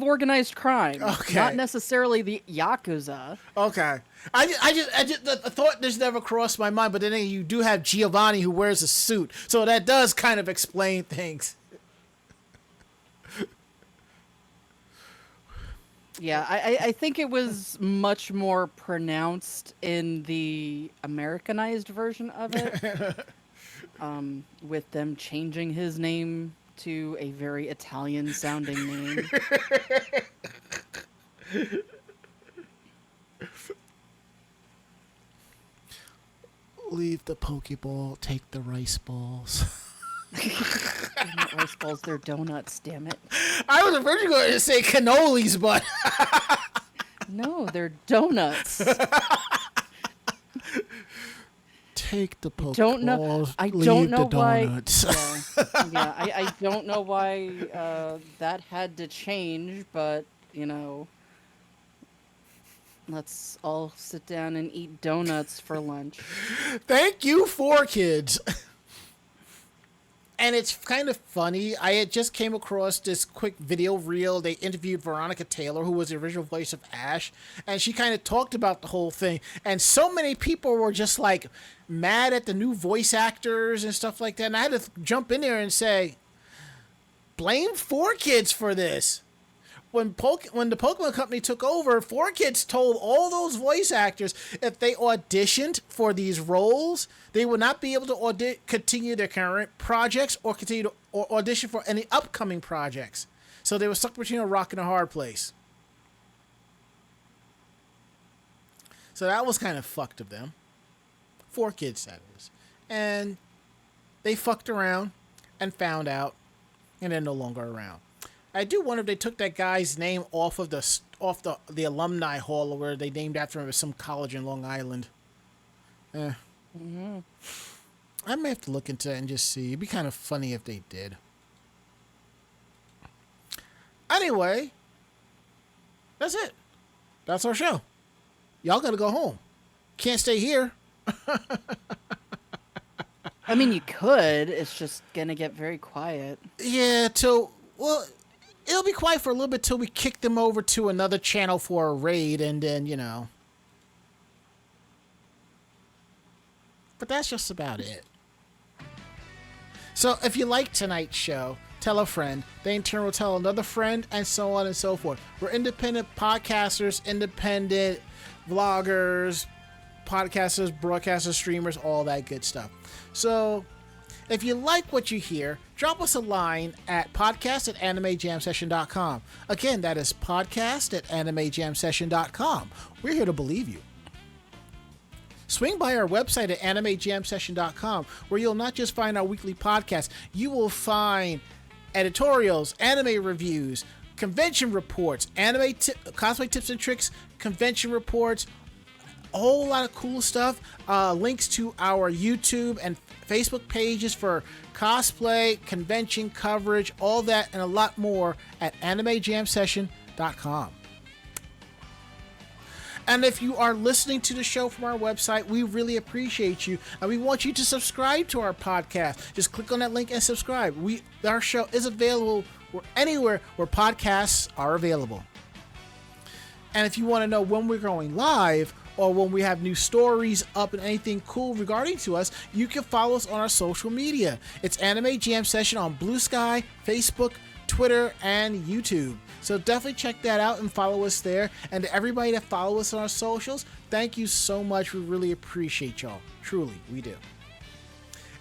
organized crime, okay. Not necessarily the Yakuza. Okay, I just the thought just never crossed my mind, but then you do have Giovanni who wears a suit, so that does kind of explain things. Yeah, I think it was much more pronounced in the Americanized version of it, with them changing his name to a very Italian-sounding name. Leave the Pokeball, take the rice balls. They're not rice balls, they're donuts, damn it. I was originally going to say cannolis, but... No, they're donuts. Take the Pokeballs, I don't know the why. donuts. I don't know why that had to change, but let's all sit down and eat donuts for lunch. Thank you, 4Kids. And it's kind of funny. I had just came across this quick video reel. They interviewed Veronica Taylor, who was the original voice of Ash, and she kind of talked about the whole thing. And so many people were just like mad at the new voice actors and stuff like that. And I had to jump in there and say, blame 4Kids for this. When the Pokemon Company took over, 4Kids told all those voice actors if they auditioned for these roles, they would not be able to continue their current projects or continue to audition for any upcoming projects. So they were stuck between a rock and a hard place. So that was kind of fucked of them. 4Kids, that is. And they fucked around and found out, and they're no longer around. I do wonder if they took that guy's name off the alumni hall, where they named after him at some college in Long Island. Mm-hmm. I may have to look into it and just see. It'd be kind of funny if they did. Anyway, that's it. That's our show. Y'all gotta go home. Can't stay here. I mean, you could. It's just gonna get very quiet. Yeah, it'll be quiet for a little bit till we kick them over to another channel for a raid, and then, But that's just about it. So if you like tonight's show, tell a friend. They in turn will tell another friend, and so on and so forth. We're independent podcasters, independent vloggers, podcasters, broadcasters, streamers, all that good stuff. So if you like what you hear, drop us a line at podcast@animejamsession.com. Again, that is podcast@animejamsession.com. We're here to believe you. Swing by our website at animejamsession.com, where you'll not just find our weekly podcast, you will find editorials, anime reviews, convention reports, cosplay tips and tricks, convention reports, a whole lot of cool stuff. Links to our YouTube and Facebook pages for cosplay, convention coverage, all that and a lot more at animejamsession.com. And if you are listening to the show from our website, we really appreciate you, and we want you to subscribe to our podcast. Just click on that link and subscribe. Our show is available or anywhere where podcasts are available. And if you want to know when we're going live or when we have new stories up and anything cool regarding to us, you can follow us on our social media. It's Anime Jam Session on Blue Sky, Facebook, Twitter, and YouTube. So definitely check that out and follow us there. And to everybody that follow us on our socials, thank you so much. We really appreciate y'all. Truly, we do.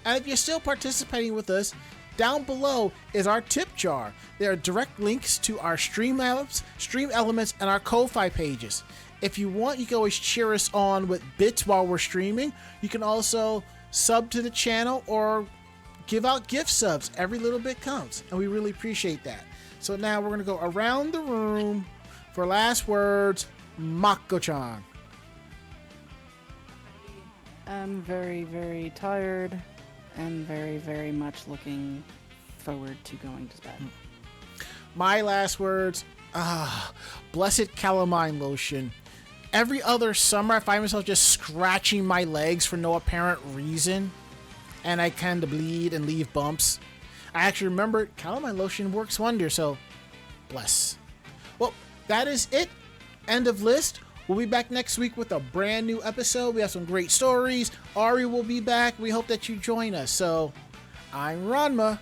And if you're still participating with us, down below is our tip jar. There are direct links to our stream elements, and our Ko-Fi pages. If you want, you can always cheer us on with bits while we're streaming. You can also sub to the channel or give out gift subs. Every little bit counts, and we really appreciate that. So now we're going to go around the room for last words. Mako-chan. I'm very, very tired and very, very much looking forward to going to bed. My last words, blessed calamine lotion. Every other summer, I find myself just scratching my legs for no apparent reason, and I kind of bleed and leave bumps. I actually remember calamine lotion works wonders, so bless. Well, that is it. End of list. We'll be back next week with a brand new episode. We have some great stories. Ari will be back. We hope that you join us. So, I'm Ranma.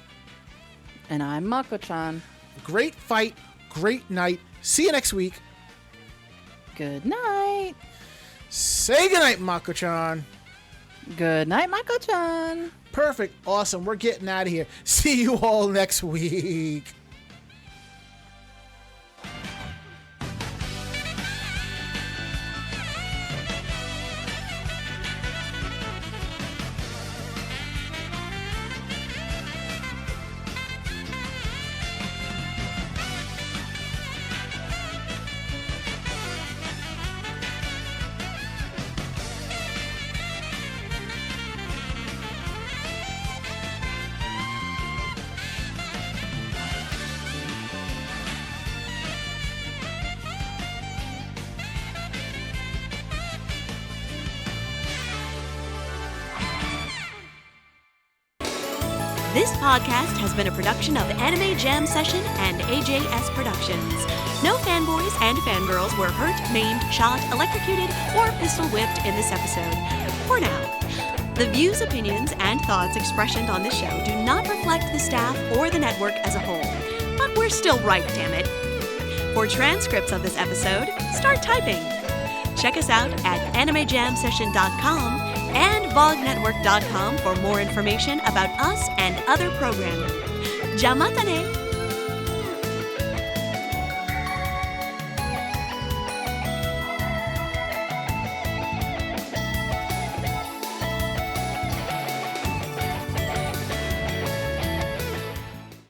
And I'm Mako-chan. Great fight, great night. See you next week. Good night. Say goodnight, Mako-chan. Good night, Mako-chan. Perfect. Awesome. We're getting out of here. See you all next week. This podcast has been a production of Anime Jam Session and AJS Productions. No fanboys and fangirls were hurt, maimed, shot, electrocuted, or pistol whipped in this episode. For now. The views, opinions, and thoughts expressed on this show do not reflect the staff or the network as a whole. But we're still right, damn it. For transcripts of this episode, start typing. Check us out at animejamsession.com and vognetwork.com for more information about us and other programming. Jamatane!